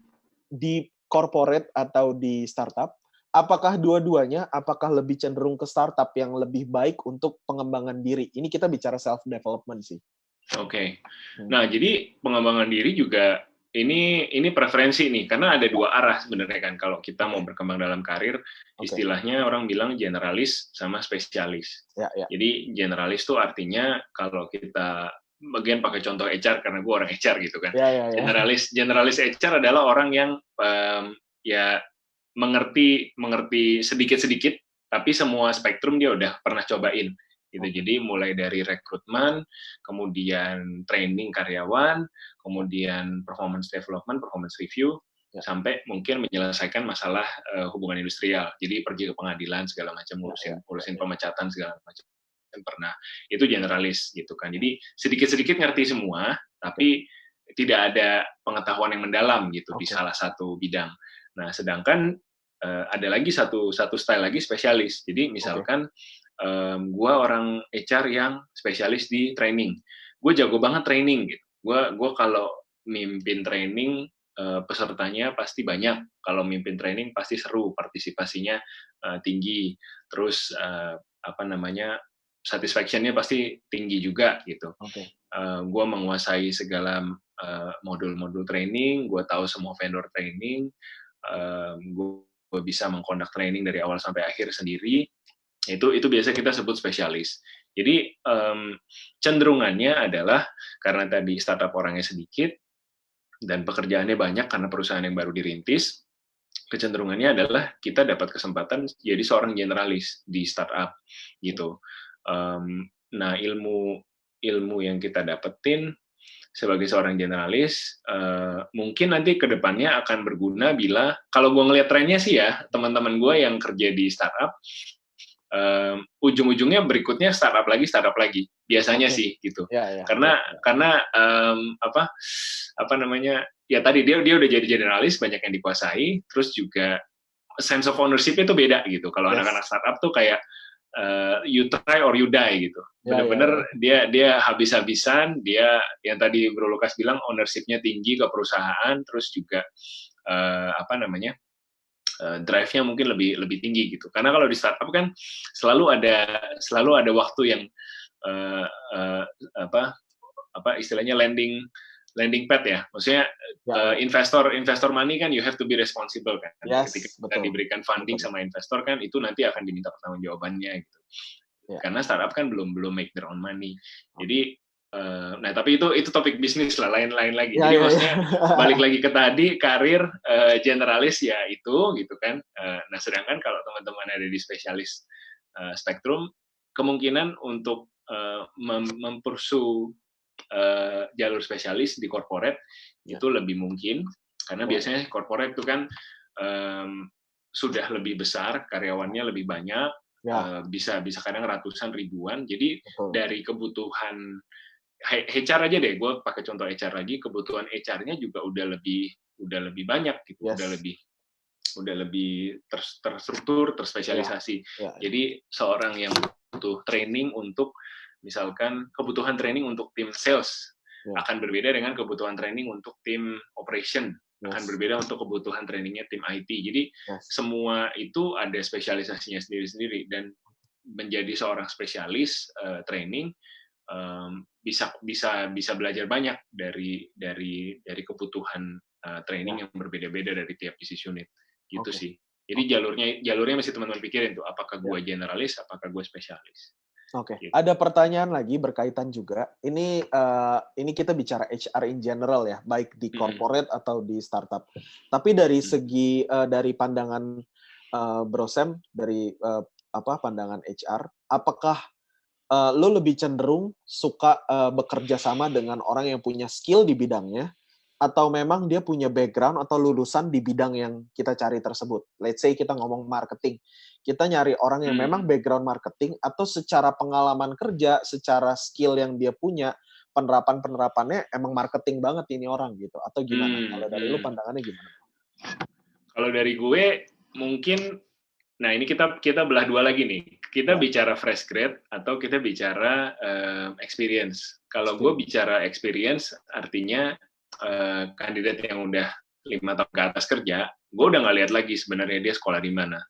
di corporate atau di startup, apakah dua-duanya, apakah lebih cenderung ke startup yang lebih baik untuk pengembangan diri? Ini kita bicara self-development sih. Oke. Nah, jadi pengembangan diri juga ini preferensi nih, karena ada 2 arah sebenarnya kan. Kalau kita mau berkembang dalam karir, istilahnya orang bilang generalis sama spesialis. Jadi generalis tuh artinya kalau kita bagian pakai contoh HR karena gue orang HR gitu kan. Generalis HR adalah orang yang mengerti sedikit-sedikit, tapi semua spektrum dia udah pernah cobain. Gitu. Jadi mulai dari rekrutmen, kemudian training karyawan, kemudian performance development, performance review, Ya. sampai mungkin menyelesaikan masalah hubungan industrial. Jadi pergi ke pengadilan segala macam, urusin pemecatan segala macam pernah. Itu generalis gitu kan. Jadi sedikit-sedikit ngerti semua, tapi tidak ada pengetahuan yang mendalam gitu di salah satu bidang. Nah, sedangkan ada lagi satu style lagi spesialis. Jadi misalkan gue orang HR yang spesialis di training. Gue jago banget training gitu. Gue kalau mimpin training pesertanya pasti banyak. Kalau mimpin training pasti seru, partisipasinya tinggi. Terus satisfaction-nya pasti tinggi juga gitu. Gue menguasai segala modul-modul training, gue tahu semua vendor training, gue bisa mengkondak training dari awal sampai akhir sendiri. Itu biasa kita sebut spesialis. Jadi cenderungannya adalah karena tadi startup orangnya sedikit dan pekerjaannya banyak karena perusahaan yang baru dirintis, kecenderungannya adalah kita dapat kesempatan jadi seorang generalis di startup gitu. Nah, ilmu yang kita dapetin sebagai seorang generalis mungkin nanti ke depannya akan berguna bila, kalau gue ngeliat trennya sih ya, teman-teman gue yang kerja di startup ujung-ujungnya berikutnya startup lagi biasanya sih gitu. Karena ya tadi dia udah jadi generalis, banyak yang dikuasai, terus juga sense of ownership itu beda gitu. Kalau anak-anak startup tuh kayak you try or you die gitu. Bener-bener dia habis-habisan, dia yang tadi Bro Lukas bilang ownership-nya tinggi ke perusahaan, terus juga drive-nya mungkin lebih tinggi gitu. Karena kalau di startup kan selalu ada waktu yang istilahnya landing pad ya. Maksudnya investor money kan you have to be responsible kan. Ketika kita diberikan funding sama investor kan itu nanti akan diminta pertanggungjawabannya gitu. Karena startup kan belum make their own money. Jadi nah tapi itu topik bisnis lah, lain lagi. Jadi maksudnya balik lagi ke tadi karir generalis ya itu gitu kan. Nah sedangkan kalau teman-teman ada di spesialis spektrum, kemungkinan untuk mempursue jalur spesialis di corporate itu lebih mungkin, karena biasanya corporate itu kan sudah lebih besar, karyawannya lebih banyak, bisa kadang ratusan ribuan. Jadi dari kebutuhan HR aja deh, gue pakai contoh HR lagi, kebutuhan HR-nya juga udah lebih banyak gitu, udah lebih terstruktur, terspesialisasi. Jadi seorang yang butuh training untuk misalkan kebutuhan training untuk tim sales akan berbeda dengan kebutuhan training untuk tim operation, akan berbeda untuk kebutuhan trainingnya tim IT. Jadi semua itu ada spesialisasinya sendiri-sendiri, dan menjadi seorang spesialis training bisa belajar banyak dari kebutuhan training yang berbeda-beda dari tiap business unit gitu sih. Jadi jalurnya masih teman-teman pikirin tuh, apakah gue generalis, apakah gue spesialis. Gitu. Ada pertanyaan lagi berkaitan juga. Ini kita bicara HR in general ya, baik di corporate atau di startup. Tapi dari segi dari pandangan Bro Sam, dari pandangan HR, apakah lo lebih cenderung suka bekerja sama dengan orang yang punya skill di bidangnya, atau memang dia punya background atau lulusan di bidang yang kita cari tersebut? Let's say kita ngomong marketing, kita nyari orang yang memang background marketing, atau secara pengalaman kerja, secara skill yang dia punya, penerapannya emang marketing banget ini orang gitu, atau gimana? Kalau dari lu pandangannya gimana? Kalau dari gue mungkin, nah ini kita belah dua lagi nih. Kita bicara fresh grad atau kita bicara experience. Kalau gue bicara experience, artinya kandidat yang udah 5 tahun ke atas kerja, gue udah nggak lihat lagi sebenarnya dia sekolah di mana.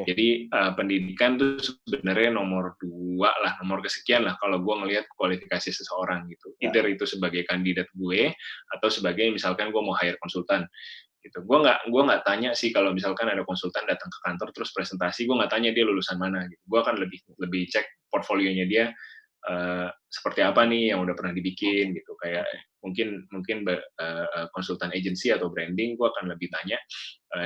Jadi pendidikan tuh sebenarnya nomor 2 lah, nomor kesekian lah kalau gue ngelihat kualifikasi seseorang gitu. Either itu sebagai kandidat gue atau sebagai misalkan gue mau hire konsultan gitu. Gue nggak tanya sih kalau misalkan ada konsultan datang ke kantor terus presentasi, gue nggak tanya dia lulusan mana gitu. Gue akan lebih cek portfolionya dia seperti apa nih yang udah pernah dibikin gitu. Kayak mungkin konsultan agency atau branding, gue akan lebih tanya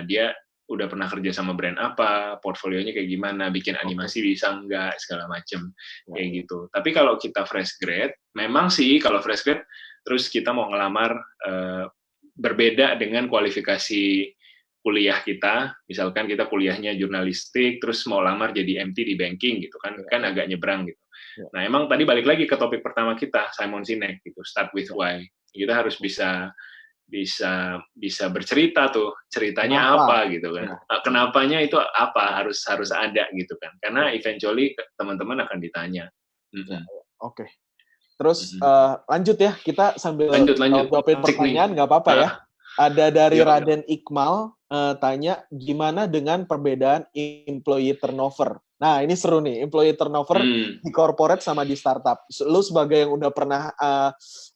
dia udah pernah kerja sama brand apa, portfolionya kayak gimana, bikin animasi bisa nggak, segala macem kayak gitu. Tapi kalau kita fresh grad, memang sih kalau fresh grad terus kita mau ngelamar berbeda dengan kualifikasi kuliah kita. Misalkan kita kuliahnya jurnalistik, terus mau lamar jadi MT di banking gitu kan, kan agak nyebrang gitu. Nah, emang tadi balik lagi ke topik pertama kita, Simon Sinek gitu, start with why. Kita harus bisa bercerita tuh, ceritanya Kenapa? apa gitu kan. Kenapanya itu apa, harus ada gitu kan. Karena eventually teman-teman akan ditanya. Oke. Terus lanjut ya, kita sambil Lanjut. jawabin pertanyaan, nggak apa-apa ya. Ada dari Yuk. Raden Iqmal, tanya, gimana dengan perbedaan employee turnover? Nah, ini seru nih, employee turnover di corporate sama di startup. Lu sebagai yang udah pernah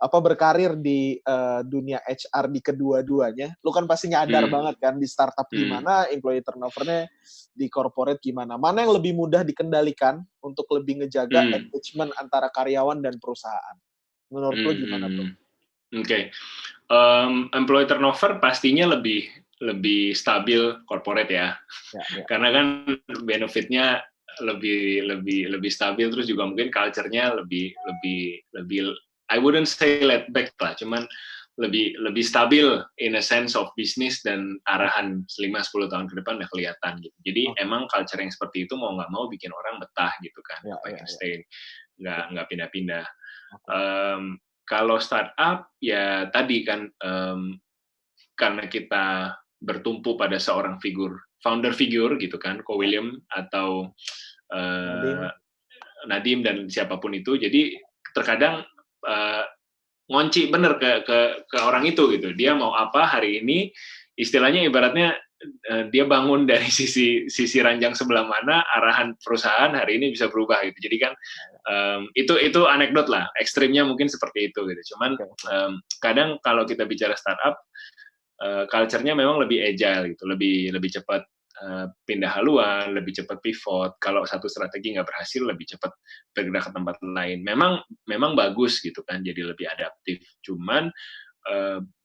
berkarir di dunia HR di kedua-duanya, lu kan pasti nyadar banget kan di startup gimana, employee turnovernya di corporate gimana. Mana yang lebih mudah dikendalikan untuk lebih ngejaga engagement antara karyawan dan perusahaan? Menurut lu gimana, Bro? Oke. Employee turnover pastinya lebih stabil corporate ya. Karena kan benefitnya lebih stabil, terus juga mungkin culture-nya lebih I wouldn't say let back lah, cuman lebih stabil in a sense of business dan arahan 5-10 tahun ke depan udah kelihatan gitu. Jadi emang culture yang seperti itu mau nggak mau bikin orang betah gitu kan, pengen stay, nggak pindah-pindah. Kalau startup ya tadi kan karena kita bertumpu pada seorang founder figure gitu kan, Ko William atau Nadim dan siapapun itu, jadi terkadang ngunci bener ke orang itu gitu. Dia mau apa hari ini, istilahnya ibaratnya dia bangun dari sisi ranjang sebelah mana, arahan perusahaan hari ini bisa berubah gitu. Jadi kan itu anekdot lah, ekstrimnya mungkin seperti itu gitu. Cuman kadang kalau kita bicara startup, culture-nya memang lebih agile gitu, lebih cepat pindah haluan, lebih cepat pivot. Kalau satu strategi nggak berhasil, lebih cepat bergerak ke tempat lain. Memang bagus gitu kan, jadi lebih adaptif. Cuman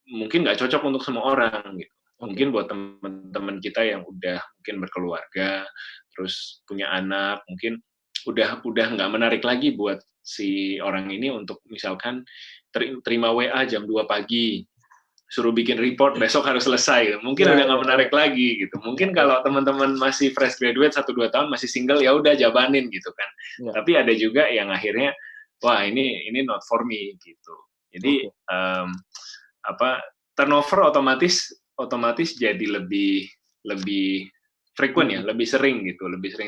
mungkin nggak cocok untuk semua orang gitu. Mungkin buat teman-teman kita yang udah mungkin berkeluarga, terus punya anak, mungkin udah nggak menarik lagi buat si orang ini untuk misalkan terima WA jam 2 pagi, suruh bikin report besok harus selesai. Mungkin udah nggak menarik lagi gitu. Mungkin kalau teman-teman masih fresh graduate 1-2 tahun masih single, ya udah jabanin gitu kan. Tapi ada juga yang akhirnya wah ini not for me gitu. Jadi turnover otomatis jadi lebih frequent ya, lebih sering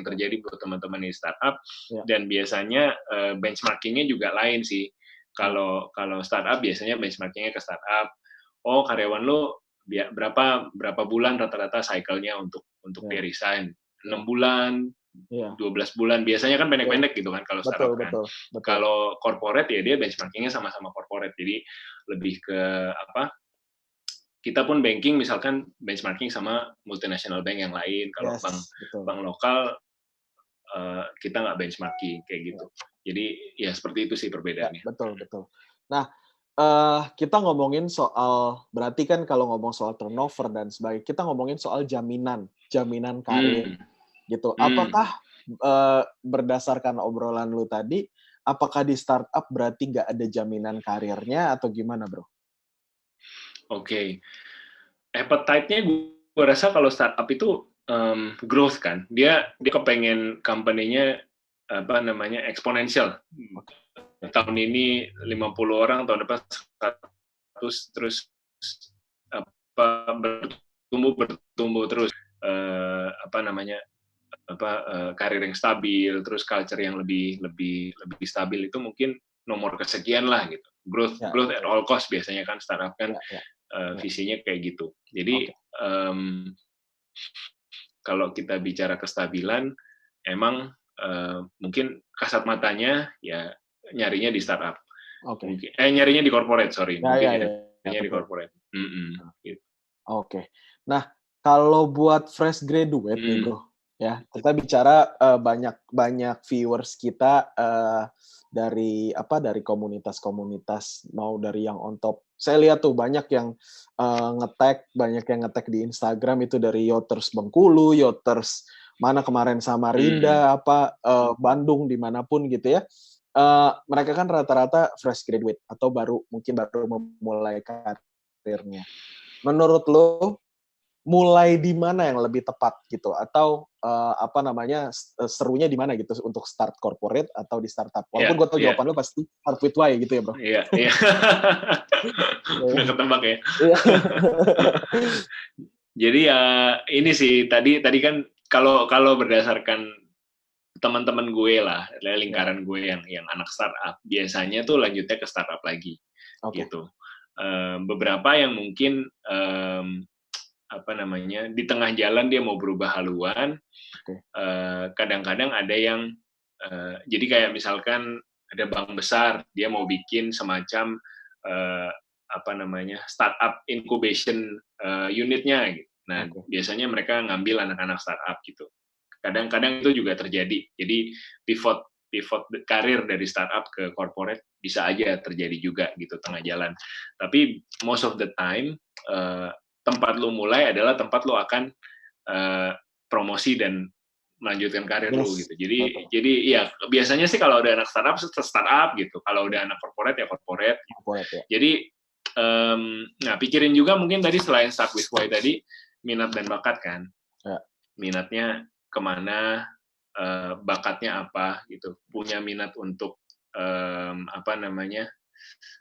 terjadi buat teman-teman di startup. Dan biasanya benchmarkingnya juga lain sih. Kalau startup biasanya benchmarkingnya ke startup. Oh, karyawan lo berapa bulan rata-rata cycle-nya untuk dia resign? 6 bulan, 12 bulan. Biasanya kan pendek-pendek gitu kan kalau startup kan. Betul. Kalau corporate ya dia benchmarkingnya sama-sama corporate. Jadi lebih ke kita pun banking misalkan benchmarking sama multinational bank yang lain. Kalau bank lokal kita nggak benchmarking kayak gitu. Jadi ya seperti itu sih perbedaannya. Betul. Nah, kita ngomongin soal, berarti kan kalau ngomong soal turnover dan sebagainya, kita ngomongin soal jaminan karir gitu. Apakah berdasarkan obrolan lu tadi, apakah di startup berarti nggak ada jaminan karirnya atau gimana, Bro? Oke. Appetite-nya gue rasa kalau startup itu growth kan. Dia kepengen company-nya eksponensial. Tahun ini 50 orang, tahun depan 100, terus bertumbuh terus, karir yang stabil, terus culture yang lebih stabil, itu mungkin nomor kesekian lah gitu. Growth at all cost biasanya kan startup kan visinya kayak gitu. Jadi kalau kita bicara kestabilan, emang mungkin kasat matanya ya nyarinya di startup. Nyarinya di corporate, sorry. Nyarinya di corporate. Gitu. Oke. Nah, kalau buat fresh graduate nih, Bro, ya, kita bicara banyak viewers kita dari komunitas-komunitas, mau dari yang on top. Saya lihat tuh banyak yang nge-tag di Instagram itu dari Yoters Bengkulu, Yoters mana kemarin Samarinda, Bandung, dimanapun gitu ya. Mereka kan rata-rata fresh graduate atau baru memulai karir. karirnya. Menurut lo mulai di mana yang lebih tepat gitu, atau serunya di mana gitu untuk start corporate atau di startup? Walaupun gue tau jawaban lo pasti start with why gitu ya bro. Iya. Nggak ketebak ya. Jadi ya ini sih tadi kan kalau berdasarkan teman-teman gue lah, lingkaran gue yang anak startup, biasanya tuh lanjutnya ke startup lagi, gitu. Beberapa yang mungkin di tengah jalan dia mau berubah haluan, kadang-kadang ada yang jadi kayak misalkan ada bank besar dia mau bikin semacam startup incubation unitnya gitu. Nah, biasanya mereka ngambil anak-anak startup gitu. Kadang-kadang itu juga terjadi. Jadi pivot karir dari startup ke corporate bisa aja terjadi juga gitu tengah jalan. Tapi most of the time tempat lo mulai adalah tempat lo akan promosi dan melanjutkan karir lo gitu. Jadi ya biasanya sih kalau udah anak startup gitu. Kalau udah anak corporate ya corporate. Gitu. Jadi pikirin juga mungkin tadi selain start with why tadi minat dan bakat kan. Minatnya kemana, bakatnya apa gitu. Punya minat untuk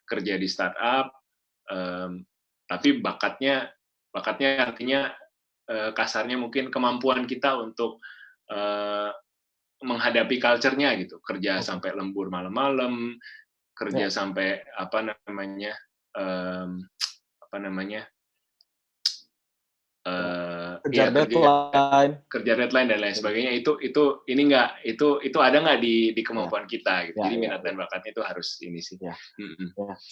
kerja di startup, tapi bakatnya artinya kasarnya mungkin kemampuan kita untuk menghadapi culture-nya gitu. Kerja sampai lembur malam-malam, kerja sampai kerja deadline dan lain sebagainya itu ada nggak di kemampuan kita gitu. Jadi minat dan bakatnya itu harus ini sih.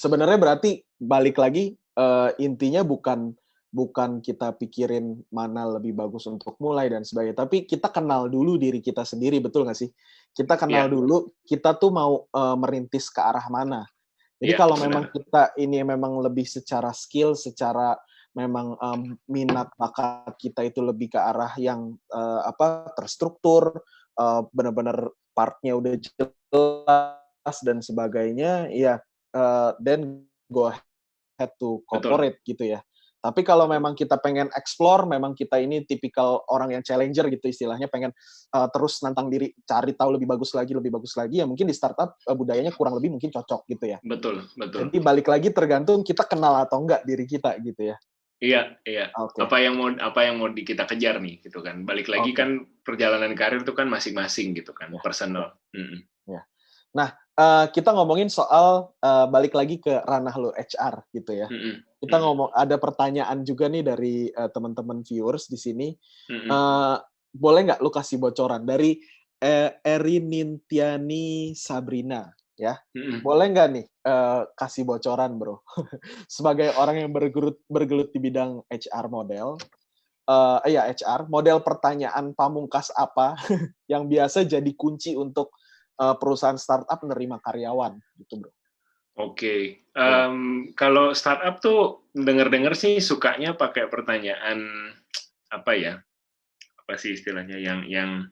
Sebenarnya berarti balik lagi intinya bukan kita pikirin mana lebih bagus untuk mulai dan sebagainya, tapi kita kenal dulu diri kita sendiri, betul nggak sih? Kita kenal dulu kita tuh mau merintis ke arah mana. Jadi kalau memang kita ini memang lebih secara skill, secara memang minat bakat kita itu lebih ke arah yang terstruktur, benar-benar partnya udah jelas dan sebagainya, then go ahead to corporate gitu ya. Tapi kalau memang kita pengen explore, memang kita ini tipikal orang yang challenger gitu istilahnya, pengen terus nantang diri, cari tahu lebih bagus lagi, ya mungkin di startup budayanya kurang lebih mungkin cocok gitu ya. Betul. Jadi balik lagi tergantung kita kenal atau enggak diri kita gitu ya. Iya. Okay. Apa yang mau kita kejar nih gitu kan. Balik lagi kan perjalanan karir itu kan masing-masing gitu kan, personal. Ya. Nah, kita ngomongin soal balik lagi ke ranah lo HR gitu ya. Kita ada pertanyaan juga nih dari teman-teman viewers di sini. Boleh nggak lu kasih bocoran dari Erinintiani Sabrina ya? Boleh nggak nih kasih bocoran bro? Sebagai orang yang bergelut di bidang HR model, HR model pertanyaan pamungkas apa yang biasa jadi kunci untuk perusahaan startup menerima karyawan gitu bro? Oke. Kalau startup tuh dengar sih sukanya pakai pertanyaan apa sih istilahnya yang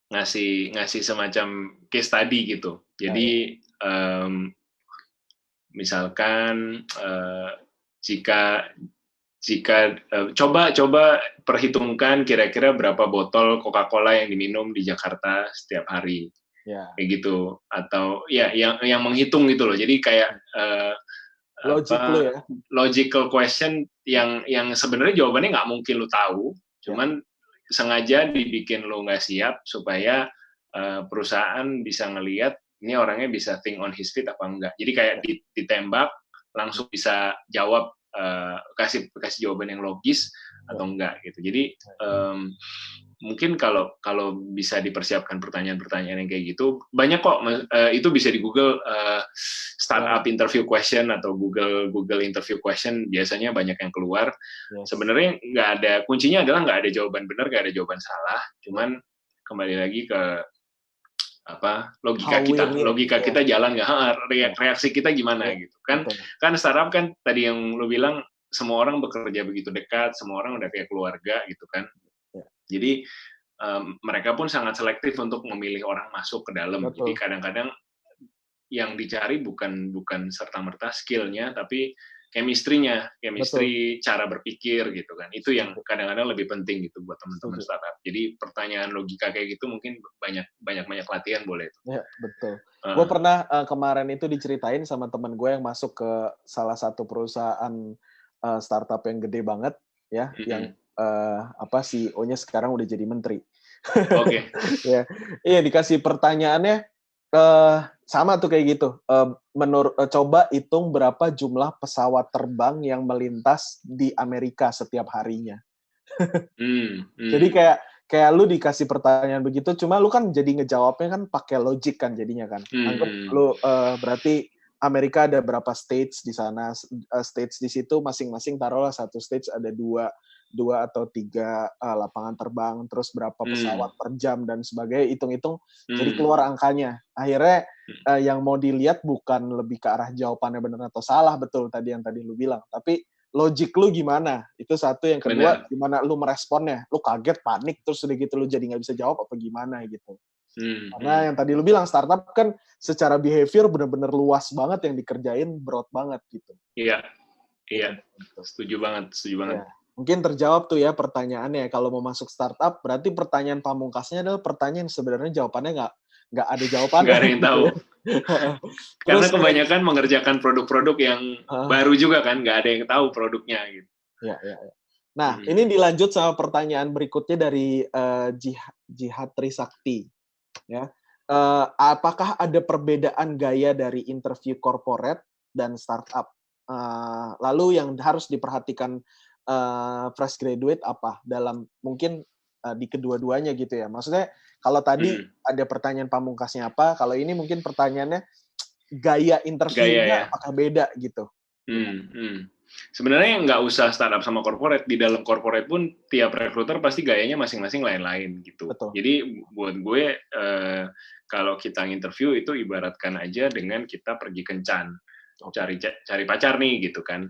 ngasih semacam case study gitu. Jadi misalkan jika coba perhitungkan kira-kira berapa botol Coca-Cola yang diminum di Jakarta setiap hari. Kayak gitu, atau yang menghitung gitu loh. Jadi kayak logical question yang sebenarnya jawabannya nggak mungkin lo tahu, cuman sengaja dibikin lo nggak siap supaya perusahaan bisa ngelihat ini orangnya bisa think on his feet apa enggak. Jadi kayak ditembak langsung bisa jawab, kasih jawaban yang logis atau enggak gitu. Jadi mungkin kalau bisa dipersiapkan pertanyaan-pertanyaan yang kayak gitu, banyak kok, itu bisa di Google startup interview question atau Google interview question, biasanya banyak yang keluar. Sebenarnya nggak ada, kuncinya adalah nggak ada jawaban benar, nggak ada jawaban salah, cuman kembali lagi ke logika kita jalan nggak, reaksi kita gimana gitu kan. Kan startup kan tadi yang lo bilang semua orang bekerja begitu dekat, semua orang udah kayak keluarga gitu kan. Jadi mereka pun sangat selektif untuk memilih orang masuk ke dalam. Jadi kadang-kadang yang dicari bukan serta-merta skill-nya, tapi chemistry cara berpikir gitu kan. Itu yang kadang-kadang lebih penting gitu buat teman-teman Setuju. startup. Jadi pertanyaan logika kayak gitu mungkin banyak latihan boleh tuh. Ya, betul. Heeh. Gue pernah kemarin itu diceritain sama teman gue yang masuk ke salah satu perusahaan startup yang gede banget, ya, yang CEO-nya sekarang udah jadi menteri. Oke. Ya, iya dikasih pertanyaannya sama tuh kayak gitu. Coba hitung berapa jumlah pesawat terbang yang melintas di Amerika setiap harinya. Jadi kayak lu dikasih pertanyaan begitu, cuma lu kan jadi ngejawabnya kan pakai logik kan jadinya kan. Anggap lu berarti Amerika ada berapa states di sana, states di situ masing-masing taruhlah satu states ada dua atau tiga lapangan terbang, terus berapa pesawat per jam dan sebagainya, hitung-hitung jadi keluar angkanya. Akhirnya yang mau dilihat bukan lebih ke arah jawabannya benar atau salah, betul tadi yang tadi lu bilang, tapi logik lu gimana? Itu satu. Yang kedua, gimana lu meresponnya? Lu kaget, panik, terus udah gitu lu jadi nggak bisa jawab apa gimana gitu. Karena yang tadi lu bilang, startup kan secara behavior bener-bener luas banget yang dikerjain, broad banget gitu. Iya. Setuju banget. Ya. Mungkin terjawab tuh ya pertanyaannya. Kalau mau masuk startup, berarti pertanyaan pamungkasnya adalah pertanyaan sebenarnya jawabannya nggak ada jawabannya. Nggak ada yang tahu. Karena kebanyakan mengerjakan produk-produk yang baru juga kan, nggak ada yang tahu produknya gitu. Ya. Nah, ini dilanjut sama pertanyaan berikutnya dari Jihad Trisakti. Ya, apakah ada perbedaan gaya dari interview corporate dan startup? Lalu yang harus diperhatikan fresh graduate apa dalam mungkin di kedua-duanya gitu ya. Maksudnya kalau tadi ada pertanyaan pamungkasnya apa, kalau ini mungkin pertanyaannya gaya interviewnya apakah beda gitu. Sebenarnya nggak usah startup sama corporate, di dalam corporate pun tiap recruiter pasti gayanya masing-masing lain-lain gitu. Betul. Jadi buat gue kalau kita interview itu ibaratkan aja dengan kita pergi kencan, cari pacar nih gitu kan.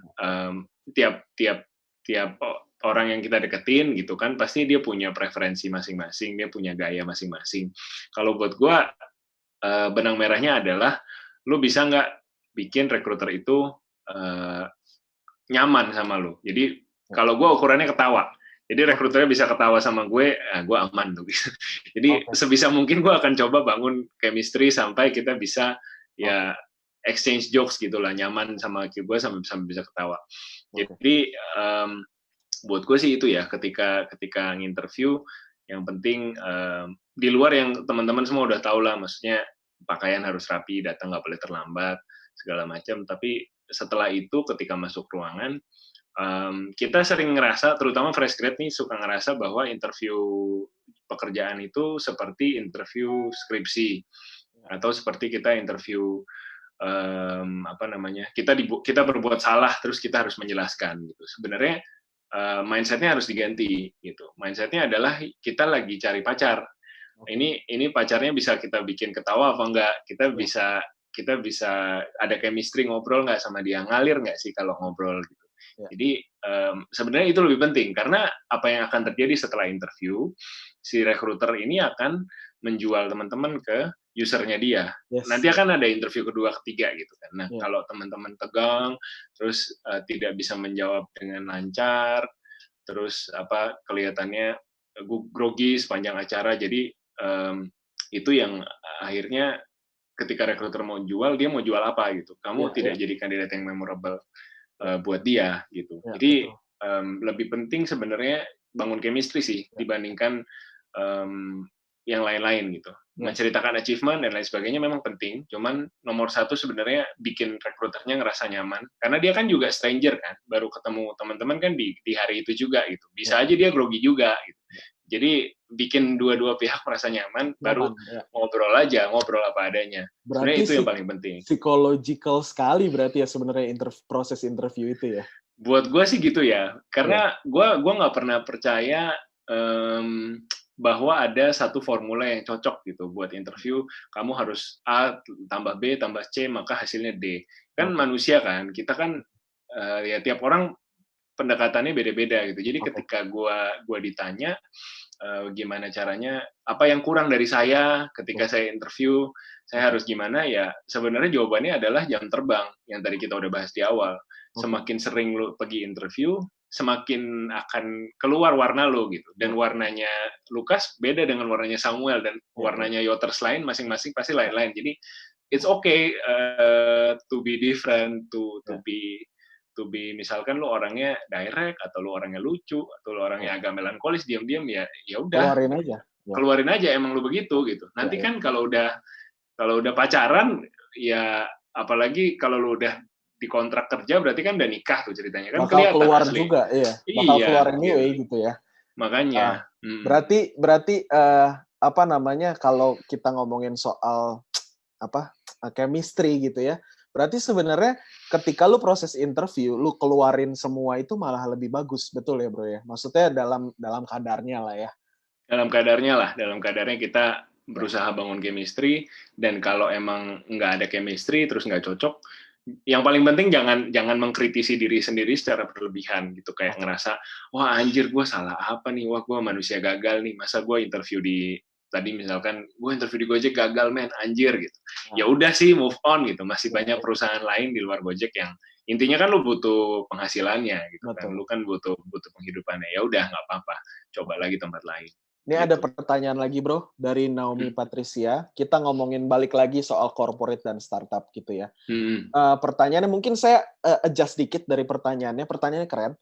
Tiap orang yang kita deketin gitu kan pasti dia punya preferensi masing-masing, dia punya gaya masing-masing. Kalau buat gue benang merahnya adalah lu bisa nggak bikin recruiter itu nyaman sama lu. Jadi kalau gue ukurannya ketawa. Jadi rekruternya bisa ketawa sama gue aman tuh. Jadi sebisa mungkin gue akan coba bangun chemistry sampai kita bisa ya exchange jokes gitulah, nyaman sama gue sampai bisa ketawa. Jadi buat gue sih itu ya, ketika nginterview yang penting di luar yang teman-teman semua udah tahu lah, maksudnya pakaian harus rapi, datang nggak boleh terlambat segala macam. Tapi setelah itu ketika masuk ruangan kita sering ngerasa, terutama fresh grad nih suka ngerasa bahwa interview pekerjaan itu seperti interview skripsi atau seperti kita interview kita berbuat salah terus kita harus menjelaskan gitu. Sebenarnya mindsetnya harus diganti gitu. Mindsetnya adalah kita lagi cari pacar. Ini pacarnya bisa kita bikin ketawa apa enggak? Kita bisa ada chemistry ngobrol nggak sama dia, ngalir nggak sih kalau ngobrol gitu. Jadi sebenarnya itu lebih penting karena apa yang akan terjadi setelah interview, si recruiter ini akan menjual teman-teman ke usernya dia. Nanti akan ada interview kedua, ketiga gitu kan. Nah, kalau teman-teman tegang, terus tidak bisa menjawab dengan lancar, terus kelihatannya grogi sepanjang acara, jadi itu yang akhirnya ketika recruiter mau jual, dia mau jual apa gitu. Kamu tidak jadi kandidat yang memorable buat dia gitu. Jadi lebih penting sebenarnya bangun chemistry sih dibandingkan yang lain-lain gitu. Menceritakan achievement dan lain sebagainya memang penting, cuman nomor satu sebenarnya bikin rekruternya ngerasa nyaman, karena dia kan juga stranger kan, baru ketemu teman-teman kan di hari itu juga gitu. Bisa aja dia grogi juga gitu. Jadi bikin dua-dua pihak merasa nyaman, baru ngobrol apa adanya. Sebenarnya itu yang paling penting. Psychological sekali berarti ya sebenarnya proses interview itu ya. Buat gue sih gitu ya, karena gue nggak pernah percaya bahwa ada satu formula yang cocok gitu buat interview. Kamu harus A tambah B tambah C maka hasilnya D. Kan manusia kan, kita kan ya tiap orang pendekatannya beda-beda gitu. Jadi ketika gue ditanya gimana caranya, apa yang kurang dari saya ketika saya interview, saya harus gimana ya, sebenarnya jawabannya adalah jam terbang yang tadi kita udah bahas di awal. Semakin sering lu pergi interview, semakin akan keluar warna lu gitu. Dan warnanya Lukas beda dengan warnanya Samuel, dan warnanya Yoters lain masing-masing pasti lain-lain. Jadi it's okay to be different, to be misalkan lu orangnya direct, atau lu orangnya lucu, atau lu orangnya agak melankolis, diam-diam ya udah Keluarin aja. keluarin aja, emang lu begitu gitu. Nanti kan kalau udah pacaran ya, apalagi kalau lu udah di kontrak kerja berarti kan udah nikah tuh ceritanya kan, Bakal kelihatan keluar asli. juga, bakal Iya, keluar anyway gitu. gitu ya. Makanya Berarti apa namanya, kalau kita ngomongin soal chemistry gitu ya, berarti sebenarnya ketika lu proses interview, lu keluarin semua itu malah lebih bagus, betul ya bro ya? Maksudnya dalam kadarnya lah ya. dalam kadarnya kita berusaha bangun chemistry, dan kalau emang nggak ada chemistry terus nggak cocok, yang paling penting jangan mengkritisi diri sendiri secara berlebihan gitu, kayak ngerasa wah anjir gue salah apa nih, wah gue manusia gagal nih, masa gue interview tadi misalkan gue interview di Gojek gagal men, anjir gitu. Ya udah sih, move on gitu, masih banyak perusahaan lain di luar Gojek yang intinya kan lu butuh penghasilannya gitu kan, lu kan butuh penghidupannya, ya udah nggak apa-apa, coba lagi tempat lain. Ini ada pertanyaan lagi bro, dari Naomi Patricia. Kita ngomongin balik lagi soal corporate dan startup gitu ya. Pertanyaannya mungkin saya adjust dikit dari pertanyaannya. Pertanyaannya keren.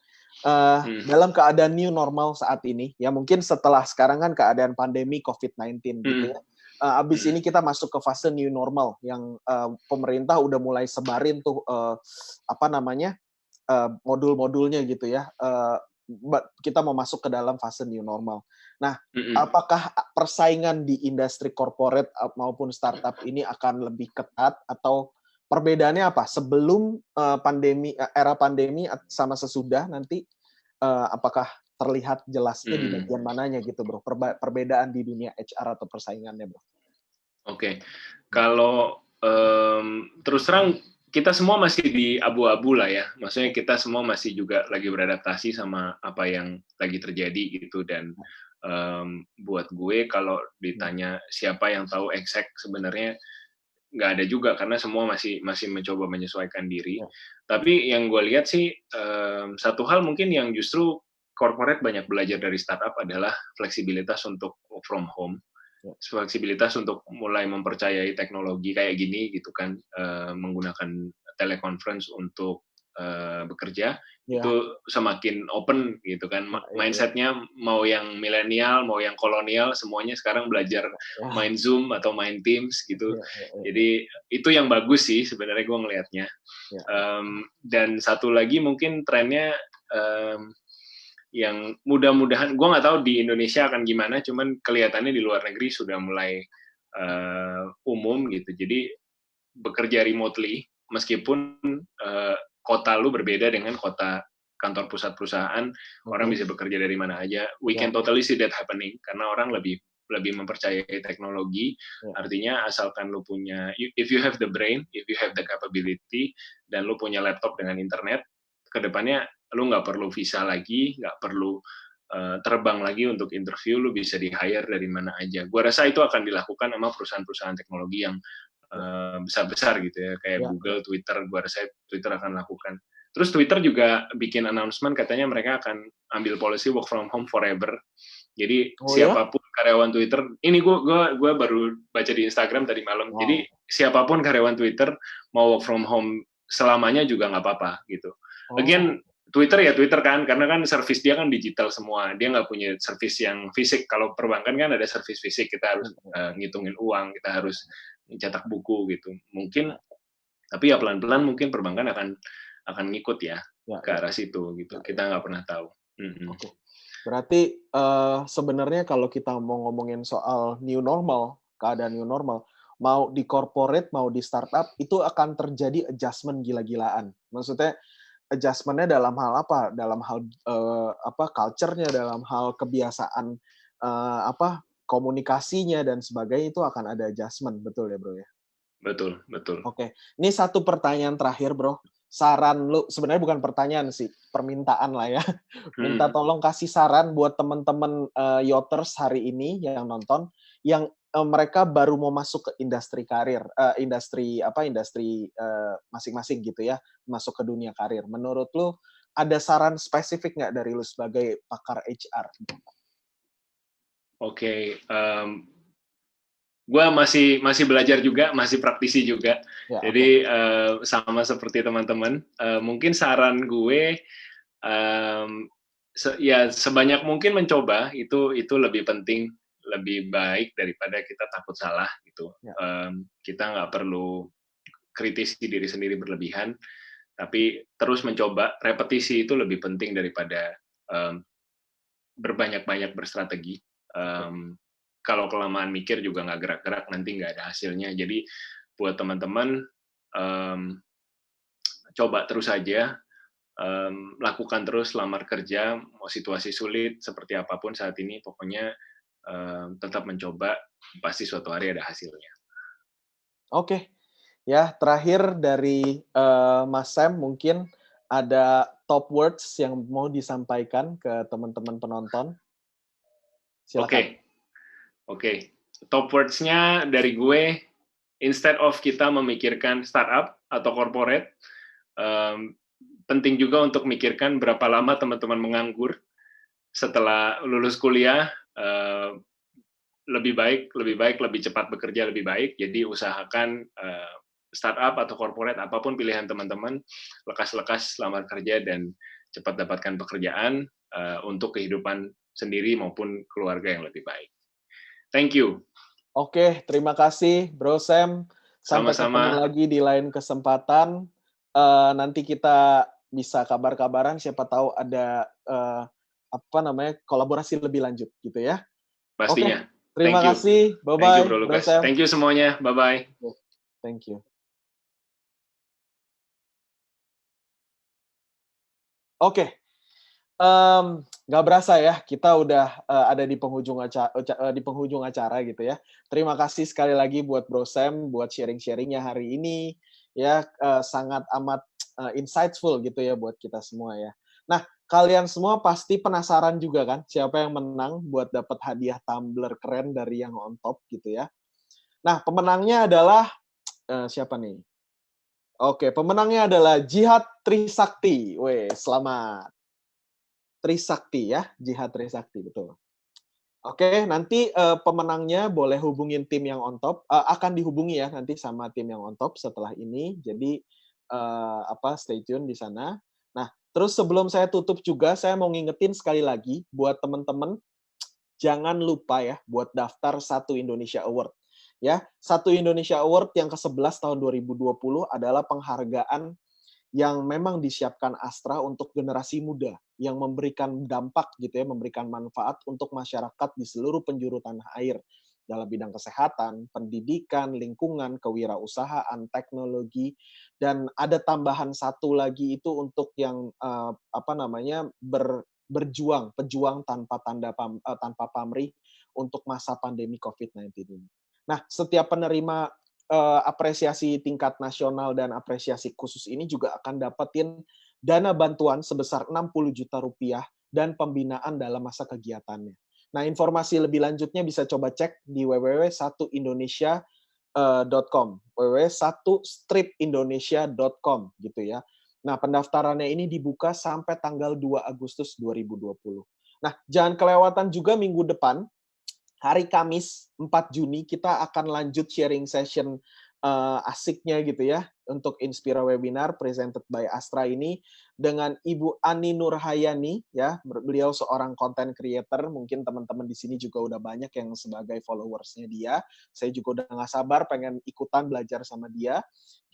Dalam keadaan new normal saat ini, ya mungkin setelah sekarang kan keadaan pandemi COVID-19 gitu ya. Abis ini kita masuk ke fase new normal yang pemerintah udah mulai sebarin tuh modul-modulnya gitu ya. Kita mau masuk ke dalam fase new normal. Nah, apakah persaingan di industri corporate maupun startup ini akan lebih ketat, atau perbedaannya apa? Sebelum era pandemi sama sesudah nanti, apakah terlihat jelasnya di bagian mananya gitu, bro? Perbedaan di dunia HR atau persaingannya, bro? Oke. Kalau terus terang kita semua masih di abu-abu lah ya. Maksudnya kita semua masih juga lagi beradaptasi sama apa yang lagi terjadi gitu. Dan buat gue kalau ditanya siapa yang tahu exact, sebenarnya nggak ada juga, karena semua masih mencoba menyesuaikan diri. Tapi yang gue lihat sih satu hal mungkin yang justru corporate banyak belajar dari startup adalah fleksibilitas untuk work from home. Fleksibilitas untuk mulai mempercayai teknologi kayak gini gitu kan, menggunakan teleconference untuk bekerja, itu semakin open gitu kan. Mindsetnya mau yang milenial, mau yang kolonial, semuanya sekarang belajar main Zoom atau main Teams gitu. Jadi itu yang bagus sih sebenarnya gue ngelihatnya. Dan satu lagi mungkin trennya yang mudah-mudahan, gue nggak tahu di Indonesia akan gimana, cuman kelihatannya di luar negeri sudah mulai umum gitu. Jadi bekerja remotely, meskipun kota lu berbeda dengan kota kantor pusat perusahaan, orang bisa bekerja dari mana aja. We can totally see that happening, karena orang lebih mempercayai teknologi. Artinya asalkan lu punya, if you have the brain, if you have the capability, dan lu punya laptop dengan internet, kedepannya lu nggak perlu visa lagi, nggak perlu terbang lagi untuk interview, lu bisa di-hire dari mana aja. Gua rasa itu akan dilakukan sama perusahaan-perusahaan teknologi yang besar-besar gitu ya, kayak Google, Twitter. Gua rasa Twitter akan lakukan. Terus Twitter juga bikin announcement, katanya mereka akan ambil policy work from home forever. Jadi siapapun karyawan Twitter, ini gue baru baca di Instagram tadi malam. Jadi siapapun karyawan Twitter mau work from home selamanya juga nggak apa-apa gitu. Again, Twitter ya Twitter kan, karena kan service dia kan digital semua. Dia nggak punya service yang fisik. Kalau perbankan kan ada service fisik, kita harus ngitungin uang, kita harus cetak buku gitu. Mungkin, tapi ya pelan-pelan mungkin perbankan akan ngikut ya ke arah situ gitu. Kita nggak pernah tahu. Oke. Berarti sebenarnya kalau kita mau ngomongin soal new normal, keadaan new normal, mau di corporate mau di startup, itu akan terjadi adjustment gila-gilaan. Maksudnya adjustment-nya dalam hal apa? Dalam hal culture-nya, dalam hal kebiasaan komunikasinya dan sebagainya, itu akan ada adjustment, betul ya bro ya? Betul. Oke. Ini satu pertanyaan terakhir bro. Saran lu, sebenarnya bukan pertanyaan sih, permintaan lah ya. Minta tolong kasih saran buat teman-teman Yoters hari ini yang nonton, yang mereka baru mau masuk ke industri karir, industri masing-masing gitu ya, masuk ke dunia karir. Menurut lu ada saran spesifik nggak dari lu sebagai pakar HR? Oke, gue masih belajar juga, masih praktisi juga. Ya, Jadi sama seperti teman-teman, mungkin saran gue ya sebanyak mungkin mencoba itu lebih penting, lebih baik daripada kita takut salah gitu. Ya. Kita nggak perlu kritisi diri sendiri berlebihan, tapi terus mencoba. Repetisi itu lebih penting daripada berbanyak-banyak berstrategi. Kalau kelamaan mikir juga nggak gerak-gerak, nanti nggak ada hasilnya. Jadi buat teman-teman, coba terus aja, lakukan terus, lamar kerja, mau situasi sulit seperti apapun saat ini, pokoknya tetap mencoba, pasti suatu hari ada hasilnya. Oke. Ya, terakhir dari Mas Sam, mungkin ada top words yang mau disampaikan ke teman-teman penonton. Silakan. Oke. Top words-nya dari gue, instead of kita memikirkan startup atau corporate, penting juga untuk mikirkan berapa lama teman-teman menganggur setelah lulus kuliah. Lebih baik lebih cepat bekerja lebih baik. Jadi usahakan startup atau corporate, apapun pilihan teman-teman, lekas-lekas lamar kerja dan cepat dapatkan pekerjaan untuk kehidupan sendiri maupun keluarga yang lebih baik. Thank you. Oke, terima kasih Bro Sam. Sampai ketemu lagi di lain kesempatan. Nanti kita bisa kabar-kabaran, siapa tahu ada kolaborasi lebih lanjut gitu ya. Pastinya. Oke, terima kasih. Bye-bye. Thank you, Bro Lucas. Thank you semuanya. Bye-bye. Thank you. Oke. Nggak berasa ya, kita udah ada di penghujung acara gitu ya. Terima kasih sekali lagi buat Bro Sam, buat sharing-sharingnya hari ini. Ya, sangat amat insightful gitu ya buat kita semua ya. Nah, kalian semua pasti penasaran juga kan, siapa yang menang buat dapat hadiah tumbler keren dari Yang On Top gitu ya. Nah, pemenangnya adalah, siapa nih? Oke, pemenangnya adalah Jihad Trisakti. Weh, selamat. Trisakti ya, Jihad Trisakti, betul. Oke, nanti pemenangnya boleh hubungin tim Yang On Top, akan dihubungi ya nanti sama tim Yang On Top setelah ini, jadi stay tune di sana. Nah, terus sebelum saya tutup juga, saya mau ngingetin sekali lagi buat teman-teman, jangan lupa ya buat daftar Satu Indonesia Award. Ya, Satu Indonesia Award yang ke-11 tahun 2020 adalah penghargaan yang memang disiapkan Astra untuk generasi muda yang memberikan dampak gitu ya, memberikan manfaat untuk masyarakat di seluruh penjuru tanah air dalam bidang kesehatan, pendidikan, lingkungan, kewirausahaan, teknologi, dan ada tambahan satu lagi itu untuk yang pejuang tanpa pamrih untuk masa pandemi COVID-19 ini. Nah, setiap penerima apresiasi tingkat nasional dan apresiasi khusus ini juga akan dapetin dana bantuan sebesar 60 juta rupiah dan pembinaan dalam masa kegiatannya. Nah, informasi lebih lanjutnya bisa coba cek di www.satuindonesia.com, www.satu-indonesia.com gitu ya. Nah, pendaftarannya ini dibuka sampai tanggal 2 Agustus 2020. Nah, jangan kelewatan juga minggu depan, hari Kamis 4 Juni kita akan lanjut sharing session asiknya gitu ya untuk Inspira Webinar presented by Astra ini dengan Ibu Ani Nurhayani ya, beliau seorang content creator, mungkin teman-teman di sini juga udah banyak yang sebagai followersnya dia. Saya juga udah nggak sabar pengen ikutan belajar sama dia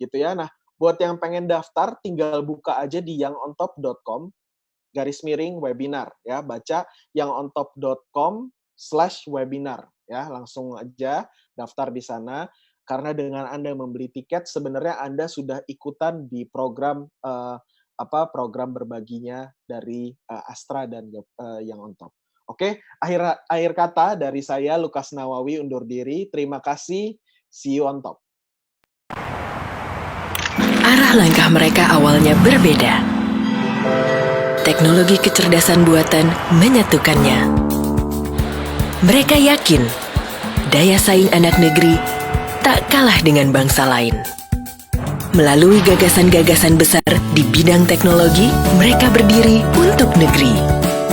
gitu ya. Nah, buat yang pengen daftar tinggal buka aja di yangontop.com/webinar ya, baca yangontop.com/webinar ya, langsung aja daftar di sana. Karena dengan Anda membeli tiket, sebenarnya Anda sudah ikutan di program program berbaginya dari Astra dan Yang On Top. Oke, akhir kata dari saya Lukas Nawawi undur diri. Terima kasih. See you on top. Arah langkah mereka awalnya berbeda. Teknologi kecerdasan buatan menyatukannya. Mereka yakin daya saing anak negeri tak kalah dengan bangsa lain. Melalui gagasan-gagasan besar di bidang teknologi, mereka berdiri untuk negeri.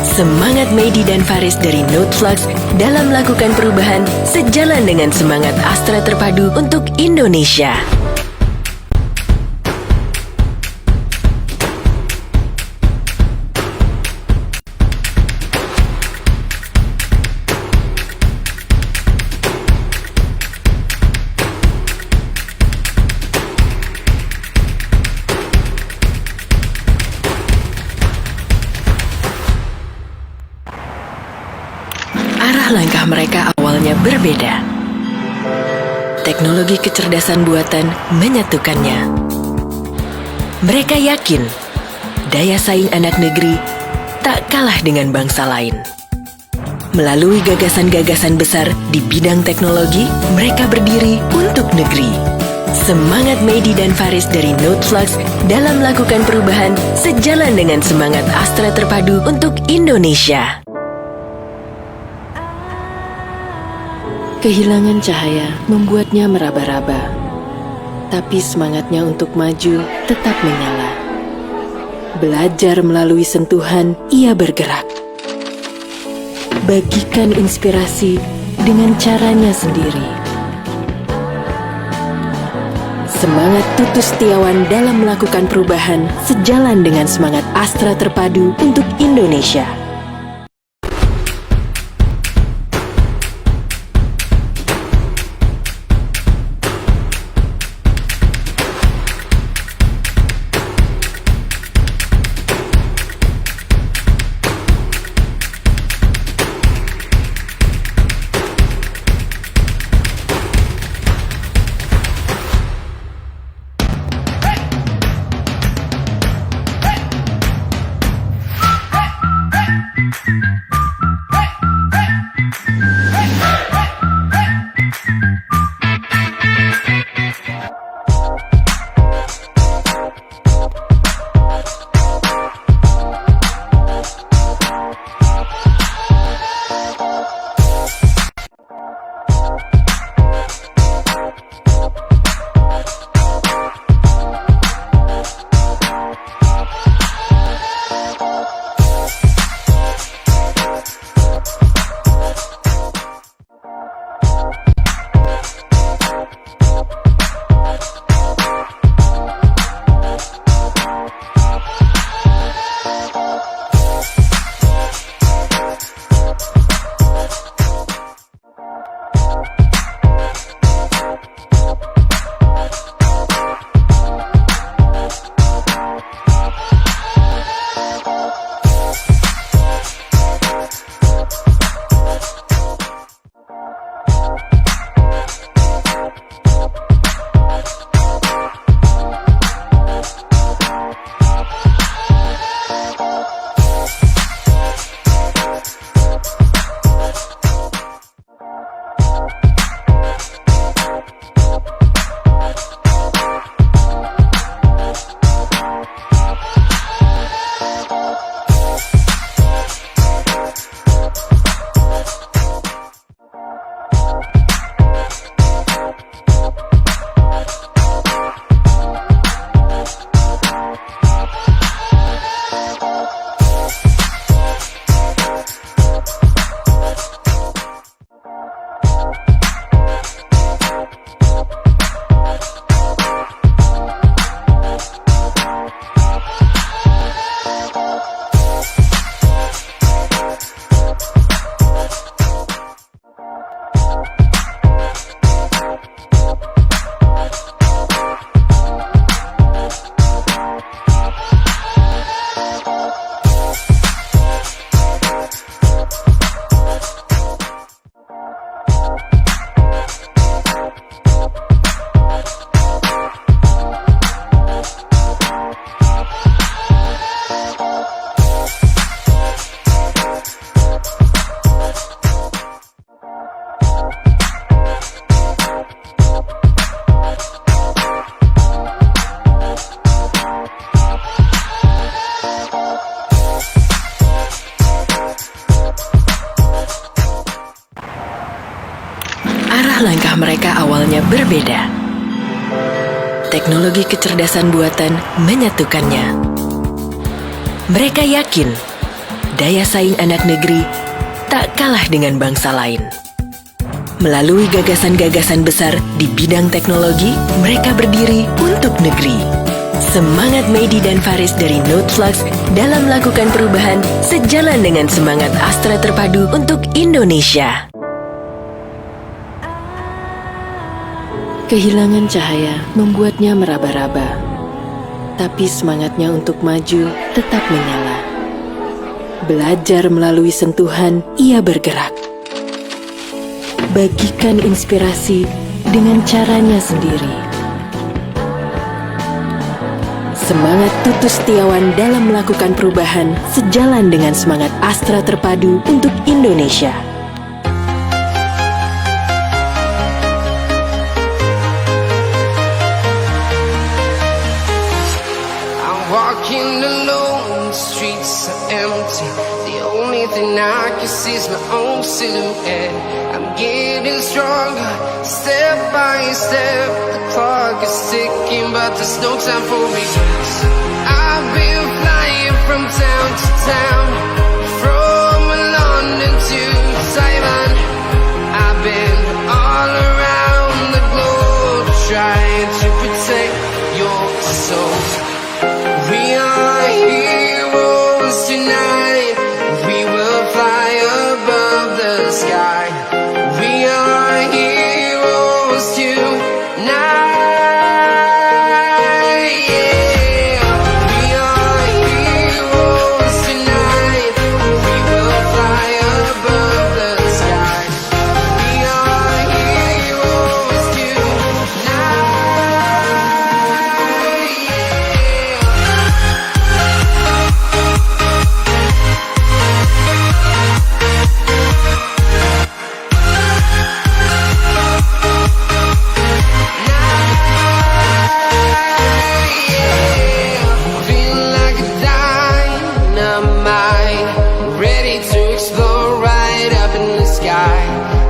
Semangat Medi dan Faris dari Noteflux dalam melakukan perubahan sejalan dengan semangat Astra Terpadu untuk Indonesia. Arah langkah mereka awalnya berbeda. Teknologi kecerdasan buatan menyatukannya. Mereka yakin daya saing anak negeri tak kalah dengan bangsa lain. Melalui gagasan-gagasan besar di bidang teknologi, mereka berdiri untuk negeri. Semangat Medi dan Faris dari Noteflux dalam melakukan perubahan sejalan dengan semangat Astra Terpadu untuk Indonesia. Kehilangan cahaya membuatnya meraba-raba, tapi semangatnya untuk maju tetap menyala. Belajar melalui sentuhan, ia bergerak. Bagikan inspirasi dengan caranya sendiri. Semangat Tutu Setiawan dalam melakukan perubahan sejalan dengan semangat Astra Terpadu untuk Indonesia. mereka awalnya berbeda. Teknologi kecerdasan buatan menyatukannya. Mereka yakin daya saing anak negeri tak kalah dengan bangsa lain. Melalui gagasan-gagasan besar di bidang teknologi, mereka berdiri untuk negeri. Semangat Medi dan Faris dari Noteflux dalam melakukan perubahan sejalan dengan semangat Astra Terpadu untuk Indonesia. Kehilangan cahaya membuatnya meraba-raba, tapi semangatnya untuk maju tetap menyala. Belajar melalui sentuhan, ia bergerak. Bagikan inspirasi dengan caranya sendiri. Semangat Tutus Setiawan dalam melakukan perubahan sejalan dengan semangat Astra Terpadu untuk Indonesia. Walking alone, the streets are empty. The only thing I can see is my own silhouette. I'm getting stronger, step by step. The clock is ticking, but there's no time for regrets. I've been flying from town to town, from London to Taiwan. I've been all around the globe, trying to protect your soul. We are heroes tonight. We will fly above the sky. We are heroes tonight. Yeah. We are heroes tonight. We will fly above the sky. We are heroes tonight. Feel like a dynamite, ready to explode right up in the sky.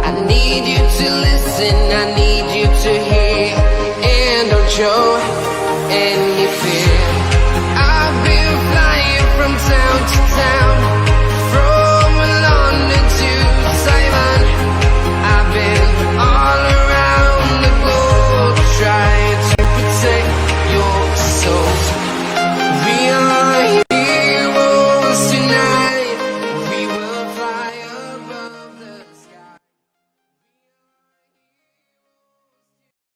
I need you to listen. I